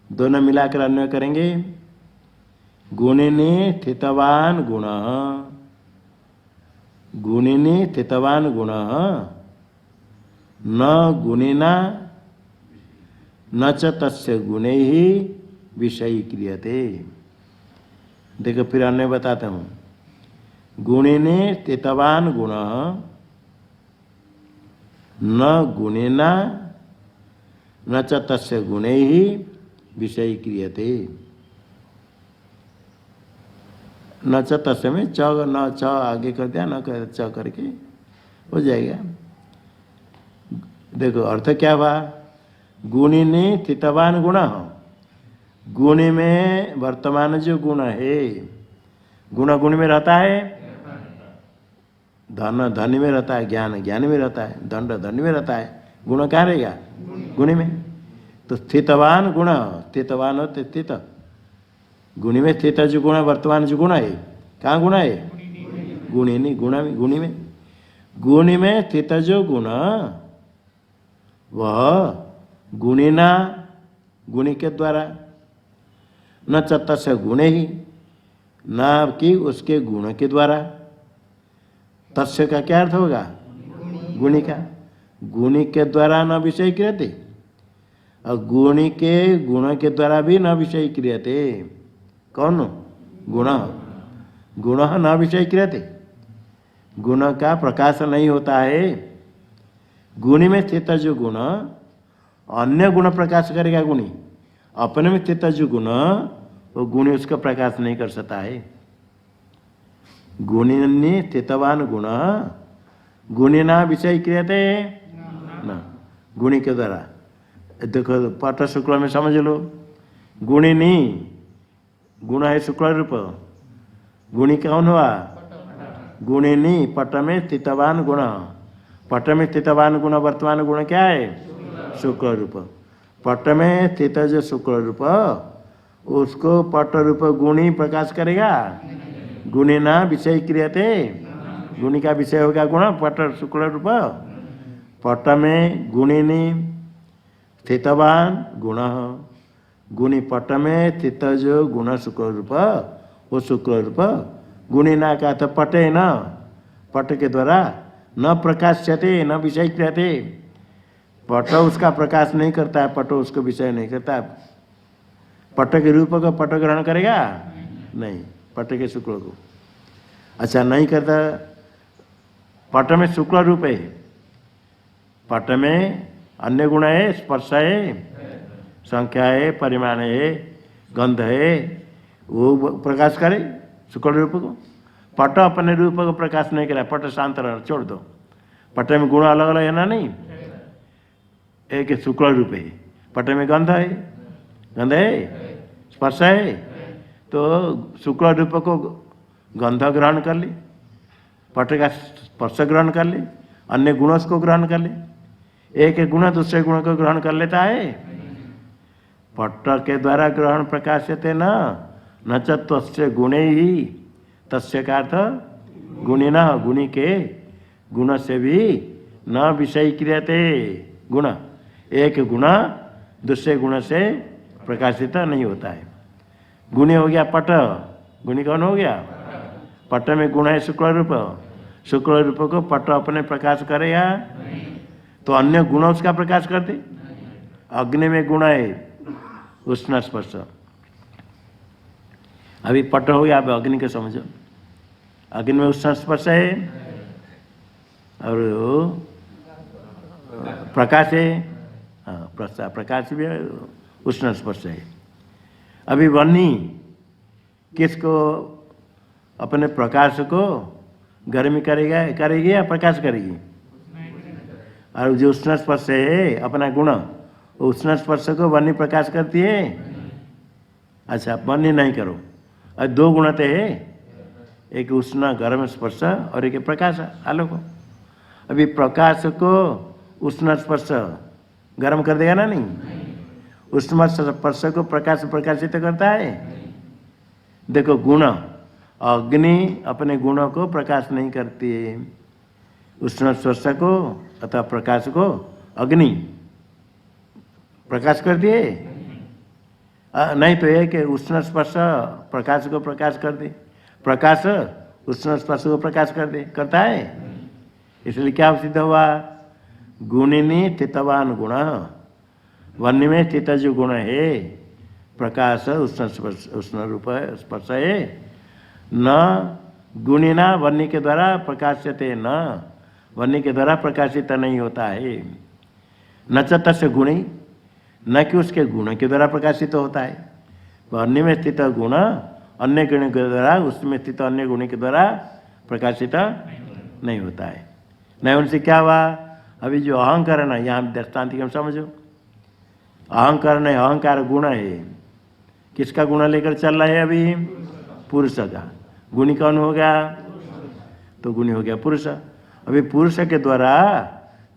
दोनों मिलाकर अन्वय करेंगे, गुणिनी स्थितवान गुण, गुणिनी स्थितवान गुण न गुणिना न च तस्य गुणे ही विषय क्रियते। देखो फिर अन्य बताता हूँ, गुणिनी स्थितवान गुण न गुणिना न च तस्य गुणे ही विषय क्रियते। न च तस्य में च न च आगे कर दिया, न कर च करके हो जाएगा। देखो अर्थ क्या हुआ, गुणिनी स्थितवान गुण, गुण में वर्तमान जो गुण है, गुण गुण में रहता है, धन धन में रहता है, ज्ञान ज्ञान में रहता है, दंड दंड में रहता है, गुण कहाँ रहेगा, गुण में। तो स्थितवान गुण, स्थितवान हो स्थित, गुण में स्थित जो गुण वर्तमान जो गुण है, कहाँ गुण है, गुणिनी गुण में, गुणी में, गुण में स्थित जो गुण वह गुणिना गुणी के द्वारा, न तस्य गुणे ही, न कि उसके गुण के द्वारा। तस्य का क्या अर्थ होगा, गुणी का, गुणी के द्वारा न विषय क्रियते, और गुणी के गुण के द्वारा भी न विषय क्रियते। कौन, गुण, गुण न विषय क्रियते, गुण का प्रकाश नहीं होता है। गुणी में स्थित जो गुण अन्य गुण प्रकाश करेगा, गुणी अपने में स्थित जो गुण वो गुणी उसका प्रकाश नहीं कर सकता है। गुणिनी स्थितवान गुण गुणिना विषय क्रियते न, गुणी के द्वारा। देखो पट शुक्ल में समझ लो, गुणिनी गुण है शुक्ल रूप, गुणी कौन हुआ, गुणिनी पट में स्थितवान गुण, पट में स्थितवान गुण वर्तमान गुण क्या है, शुक्ल रूप। पट में स्थित जो शुक्ल रूप उसको पट रूप गुणी प्रकाश करेगा, गुणिना विषय क्रियते, गुणी का विषय होगा गुण, पट शुक्ल रूप। पट में गुणिनी स्थितवान गुण, गुणी पट में स्थित जो गुण शुक्ल रूप वो शुक्ल रूप। गुणिना का अर्थ पटे न, पट के द्वारा न प्रकाश्यते न विषय क्रियते। पट उसका प्रकाश नहीं करता है, पट उसको विषय नहीं करता है। पट के रूप को पट ग्रहण करेगा नहीं, पट के शुक्ल को। अच्छा नहीं करता। पट में शुक्ल रूप है, पट में अन्य गुण है, स्पर्श है, संख्या है, परिमाण है, गंध है, वो प्रकाश करे शुक्ल रूप को। पट अपने रूप को प्रकाश नहीं करा, पट शांत रह छोड़ दो। पट में गुण अलग अलग है ना, नहीं एक शुक्ल रूप है। पट में गंध है, गंध है, स्पर्श है, तो शुक्ल रूप को गंध ग्रहण कर ले, पट का स्पर्श ग्रहण कर ले, अन्य गुणों को ग्रहण कर ले। एक गुण दूसरे गुण को ग्रहण कर लेता है। पट के द्वारा ग्रहण प्रकाश्यते न च तस्य गुणे ही, तस्य का अर्थ गुणी न, गुणी के गुण से भी न विषय क्रियते। गुण एक गुण दूसरे गुण से प्रकाशित नहीं होता है। गुणी हो गया पट, गुणी कौन हो गया? पट में गुण है शुक्ल रूप, शुक्ल रूप को पट अपने प्रकाश करेगा तो अन्य गुण उसका प्रकाश करते। अग्नि में गुण है उष्ण स्पर्श, अभी पट हो गया, अब अग्नि को समझो। अग्नि में उष्ण स्पर्श है और प्रकाश है, प्रकाश भी है, उष्ण स्पर्श है। अभी वन्नी किसको अपने प्रकाश को गर्मी करेगी या प्रकाश करेगी? और जो उष्ण स्पर्श है अपना गुण, उष्ण स्पर्श को वन्नी प्रकाश करती है। अच्छा वन्नी नहीं करो, और दो गुण तो है, एक उष्ण गर्म स्पर्श और एक प्रकाश आलोक। अभी प्रकाश को उष्ण स्पर्श गर्म कर देगा ना, नहीं? उष्ण स्पर्श को प्रकाश प्रकाशित करता है। देखो गुण, अग्नि अपने गुणों को प्रकाश नहीं करती है, उष्ण स्पर्श को अथवा प्रकाश को अग्नि प्रकाश करती है नहीं, तो एक उष्ण स्पर्श प्रकाश को प्रकाश कर दे, प्रकाश उष्ण स्पर्श को प्रकाश कर दे, करता है। इसलिए क्या सिद्ध हुआ? गुणिनी स्थितवान गुण, वन्य में स्थित जो गुण है प्रकाश उष्ण स्पर्श, उष्ण रूप स्पर्श है, न गुणिना वन्य के द्वारा प्रकाश्यते, न वन्य के द्वारा प्रकाशित नहीं होता है। न च तस्य गुणी, न कि उसके गुण के द्वारा प्रकाशित होता है। वन्य में स्थित गुण अन्य गुण के द्वारा, उसमें स्थित अन्य गुण के द्वारा प्रकाशित नहीं होता है। नहीं उनसे क्या हुआ? अभी जो अहंकरण है, यहाँ दृष्टांत हम समझो। अहंकरण है, अहंकार गुण है, किसका गुण लेकर चल रहा है? अभी पुरुष का। गुणी कौन हो गया? तो गुणी हो गया पुरुष। अभी पुरुष के द्वारा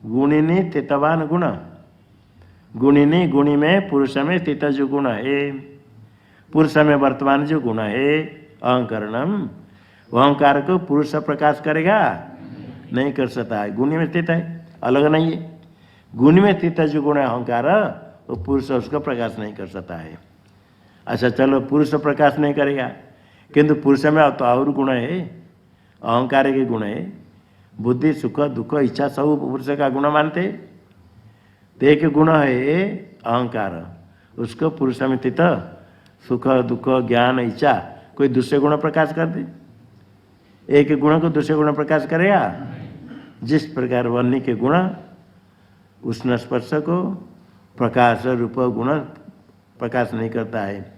गुणिनी स्थितवान गुण, गुणिनी गुणी में पुरुष में स्थित जो गुण है, पुरुष में वर्तमान जो गुण है अहंकरणम, वह अहंकार को पुरुष प्रकाश करेगा नहीं कर सकता है। गुणी में स्थित है, अलग नहीं है। गुण में स्थित जो गुण है अहंकार, वो पुरुष उसका प्रकाश नहीं कर सकता है। अच्छा चलो पुरुष प्रकाश नहीं करेगा, किंतु पुरुष में तो और गुण है, अहंकार के गुण है, बुद्धि सुख दुख इच्छा सब पुरुष का गुण मानते। तो एक गुण है अहंकार, उसको पुरुष में स्थित सुख दुख ज्ञान इच्छा कोई दूसरे गुण प्रकाश कर दे, एक गुण को दूसरे गुण प्रकाश करेगा। जिस प्रकार वन्य के गुण उष्ण स्पर्श को प्रकाश रूप गुण प्रकाश नहीं करता है,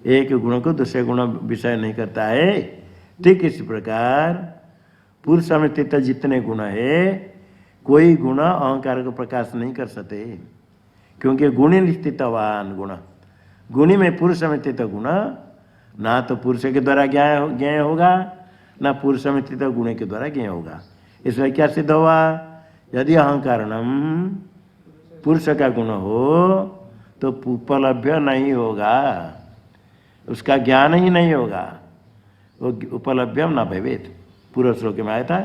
एक गुण को दूसरे गुण विषय नहीं करता है, ठीक इसी प्रकार पुरुष में स्थित जितने गुण है कोई गुण अहंकार को प्रकाश नहीं कर सकते, क्योंकि गुणी स्थितवान गुण, गुणी में पुरुष में स्थित गुण ना तो पुरुष के द्वारा ज्ञाय होगा, ना पुरुष में स्थित गुण के द्वारा ज्ञाय होगा। इसलिए क्या सिद्ध हुआ? यदि अहंकारणम पुरुष का गुण हो तो उपलभ्य नहीं होगा, उसका ज्ञान ही नहीं होगा, वो उपलभ्यम न भवेत। पूर्व श्लोक में आया था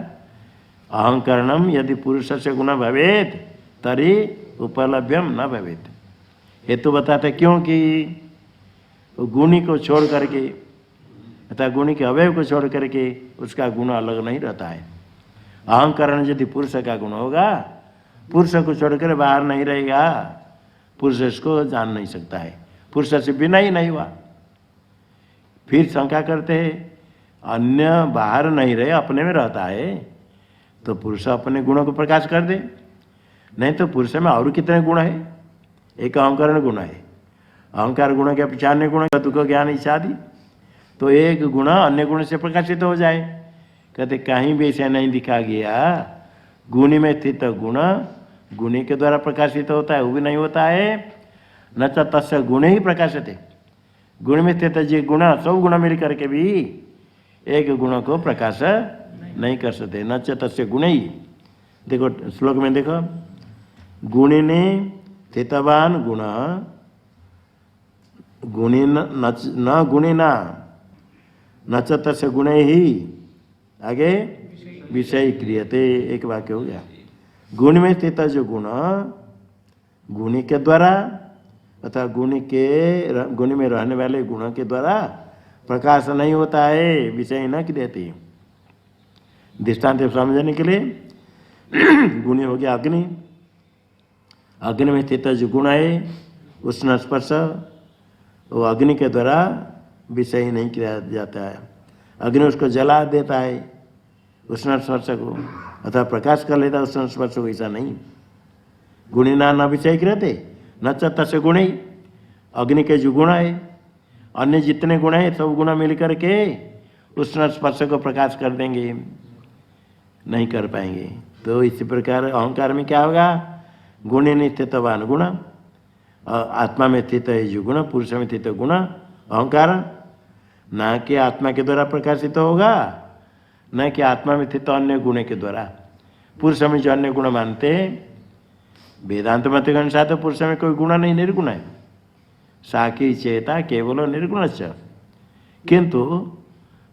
अहंकरणम यदि पुरुष से गुण भवेत तरी उपलभ्यम न भवेत। हेतु बताते क्योंकि गुणी को छोड़ करके अतः गुण के अवयव को छोड़ करके उसका गुण अलग नहीं रहता है। अहंकरण यदि पुरुष का गुण होगा, पुरुष को छोड़कर बाहर नहीं रहेगा, पुरुष इसको जान नहीं सकता है, पुरुष से बिना ही नहीं हुआ। फिर शंका करते हैं अन्य बाहर नहीं रहे अपने में रहता है, तो पुरुष अपने गुणों को प्रकाश कर दे। नहीं तो पुरुष में और कितने गुण है? एक अहंकरण गुण है, अहंकार गुण के पीछे अन्य गुण दुख ज्ञान इच्छा आदि, तो एक गुण अन्य गुण से प्रकाशित हो जाए। कहते कहीं भी ऐसा नहीं दिखा गया गुणी में स्थित गुण गुणी के द्वारा प्रकाशित होता है, वो भी नहीं होता है। न तो तस्य गुण ही प्रकाशित है, गुण में स्थित जो गुण सब गुण मिल करके भी एक गुण को प्रकाश नहीं कर सकते। न च तस्य गुण ही, देखो श्लोक में देखो, गुणिने स्थितवान गुण गुणी न गुणिना न च तस्य गुण ही, आगे विषय क्रियते, एक वाक्य हो गया। गुण में स्थित जो गुण गुणी के द्वारा अथवा गुण में रहने वाले गुणों के द्वारा प्रकाश नहीं होता है, विषय न क्रियते। दृष्टांत समझने के लिए गुणी हो गया अग्नि, अग्नि में स्थित जो गुण है उष्ण स्पर्श, वो अग्नि के द्वारा विषय नहीं किया जाता है। अग्नि उसको जला देता है उष्ण स्पर्श को, अथवा प्रकाश कर लेता है उष्ण स्पर्श को, ऐसा नहीं। गुणी ना न विषय रहते न तस्य गुण ही, अग्नि के जो गुण है अन्य जितने गुण है सब गुण मिल करके उष्ण स्पर्श को प्रकाश कर देंगे, नहीं कर पाएंगे। तो इसी प्रकार अहंकार में क्या होगा? गुणे में स्थितवान गुण, आत्मा में स्थित है जो गुण, पुरुष में स्थित गुण अहंकार, न कि आत्मा के द्वारा प्रकाशित होगा, न कि आत्मा में स्थित अन्य गुण के द्वारा। पुरुष में जो अन्य गुण मानते हैं, वेदांत मत के अनुसार तो पुरुष में कोई गुण नहीं, निर्गुण है, साकी चेता केवल निर्गुण। किंतु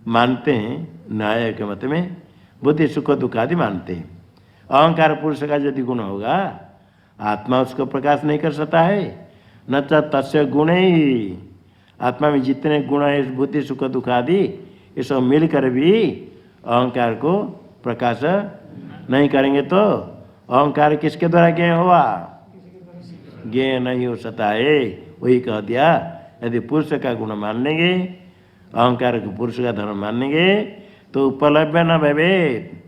मानते हैं न्याय के मत में बुद्धि सुख दुख आदि मानते हैं। अहंकार पुरुष का यदि गुण होगा, आत्मा उसको प्रकाश नहीं कर सकता है, न तो तस्य गुण ही, आत्मा में जितने गुण है बुद्धि सुख दुख आदि ये सब मिलकर भी अहंकार को प्रकाश नहीं करेंगे। तो अहंकार किसके द्वारा ज्ञेय हुआ? ज्ञेय नहीं हो सकता है। वही कह दिया, यदि पुरुष का गुण मान लेंगे, अहंकार को पुरुष का धर्म मान लेंगे, तो उपलभ्य न भवेत,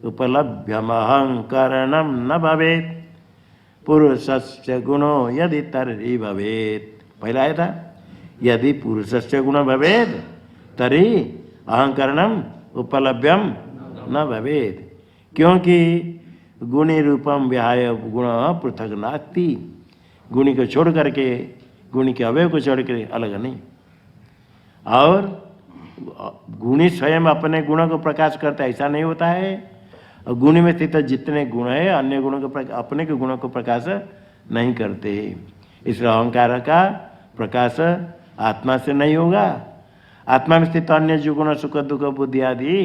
उपलभ्यम अहंकरणम न भवेत, पुरुषस्य गुणो यदि तर्हि भवेत। पहला आया था, यदि पुरुषस्य गुण भवेत तर्हि अहंकरणम उपलभ्यम न भवेत। क्योंकि गुणी रूपम विहाय गुण पृथक नास्ति, गुणी को छोड़ करके, गुणी के अवयव को छोड़ करके अलग नहीं। और गुणी स्वयं अपने गुणों को प्रकाश करता है, ऐसा नहीं होता है। और गुणी में स्थित जितने गुण है अन्य गुणों को अपने के गुणों को प्रकाश नहीं करते। इसलिए अहंकार का प्रकाश आत्मा से नहीं होगा। आत्मा में स्थित अन्य जो गुण सुख दुख बुद्धि आदि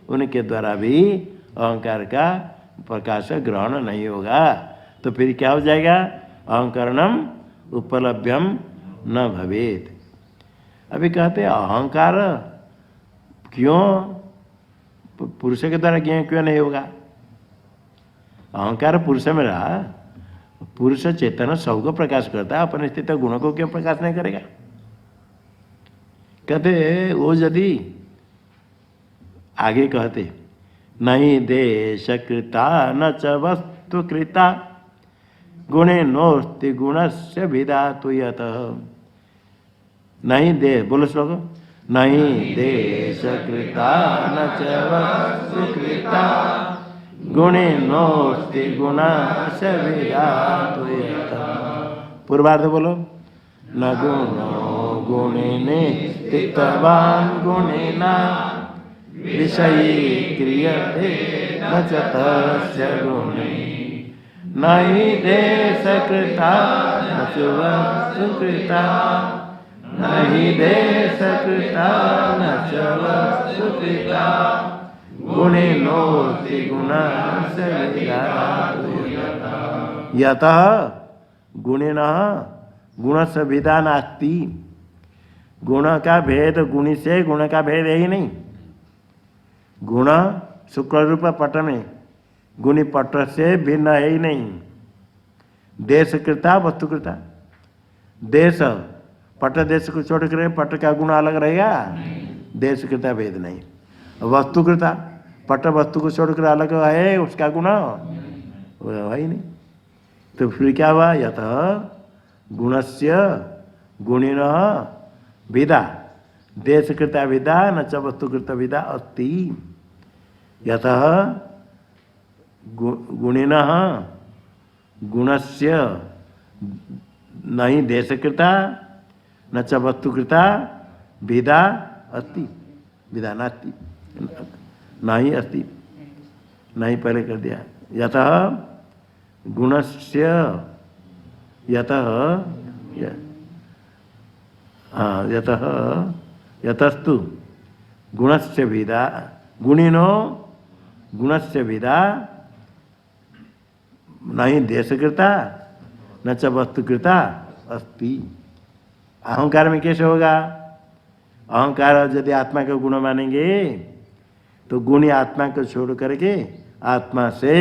उनके द्वारा भी अहंकार का प्रकाश ग्रहण नहीं होगा। तो फिर क्या हो जाएगा? अहंकरणम उपलभ्यम न भवेत। अभी कहते अहंकार क्यों पुरुष के द्वारा ज्ञान क्यों नहीं होगा? अहंकार पुरुष में रहा, पुरुष चेतन सबको प्रकाश करता है, अपने स्थित गुणों को क्यों प्रकाश नहीं करेगा? कहते वो यदि आगे कहते नहीं देश कृता न च वस्तु कृता गुणे नोस्ति गुणस्य विधातु यत। नहीं दे, बोलो श्लोक, नहीं देश कृता न च वस्तु कृता गुणे नोस्ति गुणस्य विधातु यत। पूर्वार्ध बोलो, न गुणो गुणिने स्थितवान गुणिना विषयी क्रियते न च तस्य गुणे नहि देश कृता न च वस्तु कृता नहि देश कृता न च वस्तु कृता गुणे नोस्ति गुणस्य विधातु यतः गुणेन गुणस्य विधा नास्ति। गुण का भेद गुणी से गुण का भेद है ही नहीं। गुण शुक्ल रूप पट में, गुणी पट से भिन्न है ही नहीं। देशकृता वस्तुकृता, देश पट देश को छोड़ कर पट का गुण अलग रहेगा, देशकृता भेद नहीं। वस्तुकृता पट वस्तु को छोड़कर अलग है, उसका गुण है ही नहीं। तो फिर क्या हुआ, यत गुणस्य गुणिनः विदा देशकृता विदा न च वस्तुकृत विदा अस्ति। यतः गुणिनः गुणस्य नहीं देशकृता न च वस्तुकृता विदा अस्ति, विदा नास्ति, नहीं अस्ति, नहीं पहले कर दिया। यतः गुणस्य यतः यतः यतस्तु गुणस्य विदा गुणिनो गुणस्य विदा नहीं देशकृता न च वस्तुकृता अस्ति। अहंकार में कैसे होगा, अहंकार यदि आत्मा का गुण मानेंगे तो गुणी आत्मा को छोड़ करके आत्मा से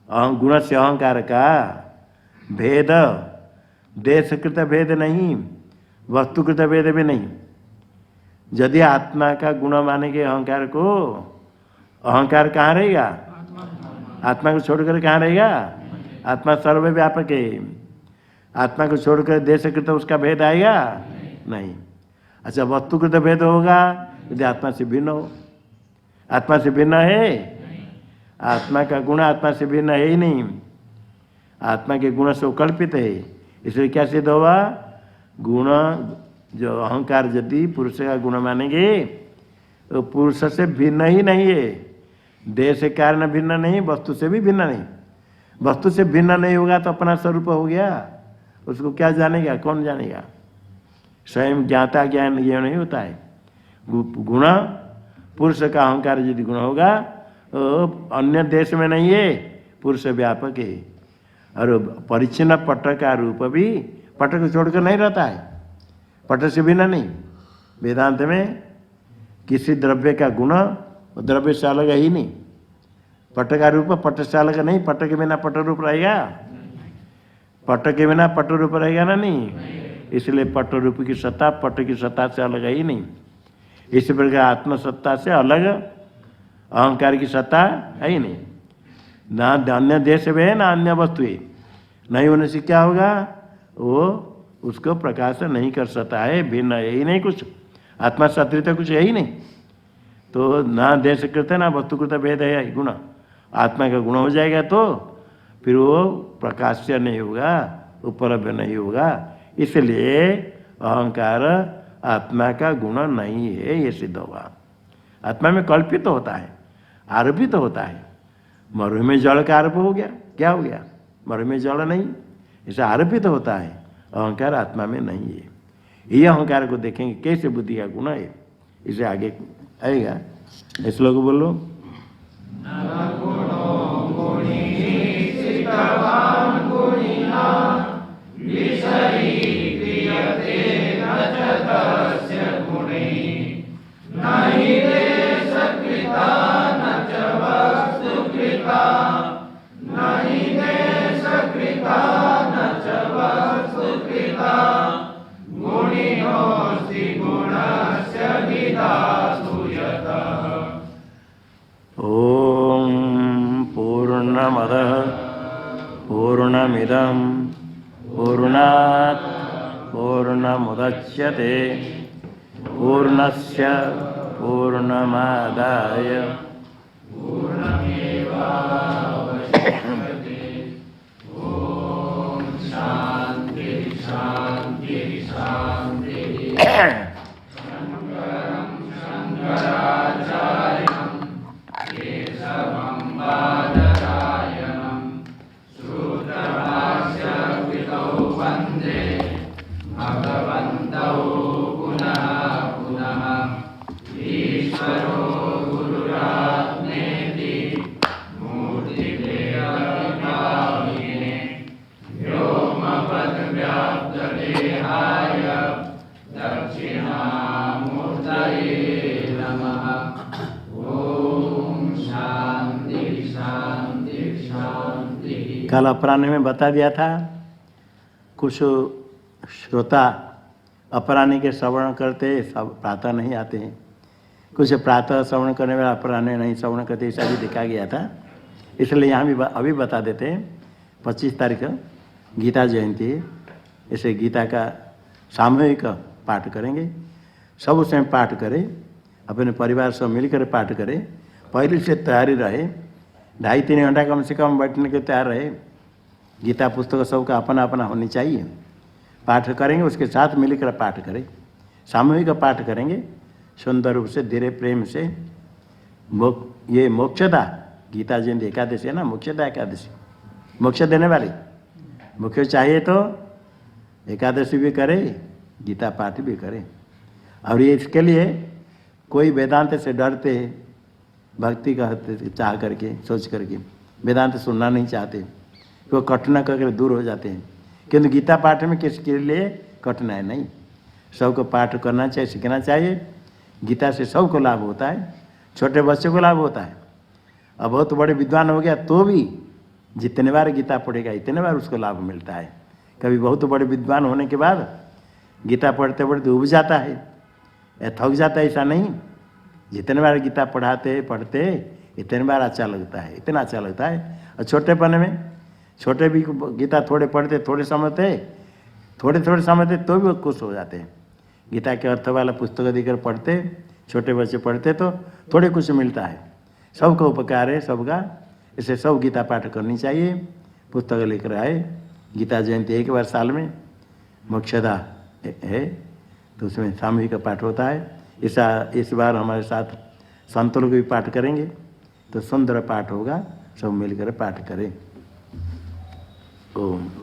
गुण से अहंकार का भेद देशकृत भेद नहीं, वस्तुकृत भेद भी नहीं। यदि आत्मा का गुण मानेंगे अहंकार को, अहंकार कहाँ रहेगा, आत्मा को छोड़कर कहाँ रहेगा, आत्मा सर्वव्यापक है। आत्मा को छोड़कर देशकृत उसका भेद आएगा नहीं। अच्छा वस्तुकृत भेद होगा यदि आत्मा से भिन्न हो, आत्मा से भिन्न है, आत्मा का गुण आत्मा से भिन्न है ही नहीं, आत्मा के गुण से कल्पित है। इसलिए क्या सिद्ध हुआ, गुण जो अहंकार यदि पुरुष का गुण मानेंगे तो पुरुष से भिन्न ही नहीं है, देह से कारण भिन्न नहीं, वस्तु से भी भिन्न नहीं। वस्तु से भिन्न नहीं होगा तो अपना स्वरूप हो गया, उसको क्या जानेगा, कौन जानेगा। स्वयं ज्ञाता ज्ञान ये नहीं होता है। गुण पुरुष का अहंकार यदि गुण होगा तो अन्य देश में नहीं है, पुरुष व्यापक है। और परिच्छिन्न पट का रूप भी पट को छोड़कर नहीं रहता है, पट से भिन्न नहीं। वेदांत में किसी द्रव्य का गुण द्रव्य से अलग ही नहीं, पट का रूप पट से अलग नहीं, पट के बिना पट रूप रहेगा, पट के बिना पट रूप रहेगा ना नहीं। इसलिए पट रूप की सत्ता पट की सत्ता से अलग है ही नहीं। इस प्रकार आत्मसत्ता से अलग अहंकार की सत्ता है ही नहीं। ना अन्य देश में है ना अन्य वस्तु है, नहीं होने से क्या होगा, वो उसको प्रकाश नहीं कर सकता है, भिन्न है ही नहीं कुछ, आत्मा से अतिरिक्त कुछ है ही नहीं। तो ना देश कृत ना वस्तुकृत भेद है गुण, आत्मा का गुण हो जाएगा तो फिर वो प्रकाश्य नहीं होगा, उपलब्ध नहीं होगा। इसलिए अहंकार आत्मा का गुण नहीं है, ये सिद्ध होगा। आत्मा में कल्पित होता है, आरोपित होता है। मरु में जल का आरोप हो गया, क्या हो गया, मरु में जल नहीं, इसे आरोपित होता है। अहंकार आत्मा में नहीं है। ये अहंकार को देखेंगे कैसे बुद्धि का गुण है, इसे आगे आएगा। इस लोग बोलो पूर्णमदः पूर्णमिदं पूर्णात् पूर्णमुदच्यते पूर्णस्य पूर्णमादाय शांति शांति शांति। ईश्वरो गुरुरात्मेति मूर्तिभेदविभागिने कल अपराह्न में बता दिया था, कुछ श्रोता अपराह्न के श्रवण करते सब प्रातः नहीं आते हैं, कुछ प्रातः श्रवण करने वाला अपराह्न नहीं श्रवण करते, ऐसा भी देखा गया था। इसलिए यहाँ भी अभी बता देते हैं। 25 तारीख गीता जयंती है, इसे गीता का सामूहिक पाठ करेंगे। सब उसमें पाठ करें, अपने परिवार सब मिलकर पाठ करें। पहले से तैयारी रहे, 2.5-3 घंटा कम से कम बैठने के तैयार रहे। गीता पुस्तक सबका अपना अपना होनी चाहिए। पाठ करेंगे, उसके साथ मिलकर पाठ करें, सामूहिक पाठ करेंगे सुंदर रूप से, धीरे प्रेम से। ये मोक्षदा गीता जयंती एकादशी है ना, मोक्षदा एकादशी, मोक्ष देने वाली। मोक्ष चाहिए तो एकादशी भी करे, गीता पाठ भी करे। और ये इसके लिए कोई वेदांत से डरते हैं, भक्ति का चाह करके सोच करके वेदांत सुनना नहीं चाहते, वो कठिन करके दूर हो जाते हैं। किंतु गीता पाठ में किसके लिए कठिनाई नहीं, सबको पाठ करना चाहिए, सीखना चाहिए। गीता से सबको लाभ होता है, छोटे बच्चे को लाभ होता है। अब बहुत बड़े विद्वान हो गया तो भी जितने बार गीता पढ़ेगा इतने बार उसको लाभ मिलता है। कभी बहुत बड़े विद्वान होने के बाद गीता पढ़ते पढ़ते उब जाता है या थक जाता है, ऐसा नहीं। जितने बार गीता पढ़ते इतने बार अच्छा लगता है, इतना अच्छा लगता है। और छोटेपन में छोटे भी गीता थोड़े पढ़ते, थोड़े समझते तो भी वो खुश हो जाते हैं। गीता के अर्थ वाला पुस्तक देकर पढ़ते, छोटे बच्चे पढ़ते तो थोड़े कुछ मिलता है। सबका उपकार है सबका, इसे सब गीता पाठ करनी चाहिए। पुस्तक लेकर आए, गीता जयंती एक बार साल में मोक्षदा है तो उसमें सामूहिक पाठ होता है। इस बार हमारे साथ संतों को भी पाठ करेंगे तो सुंदर पाठ होगा, सब मिलकर पाठ करें। ओम।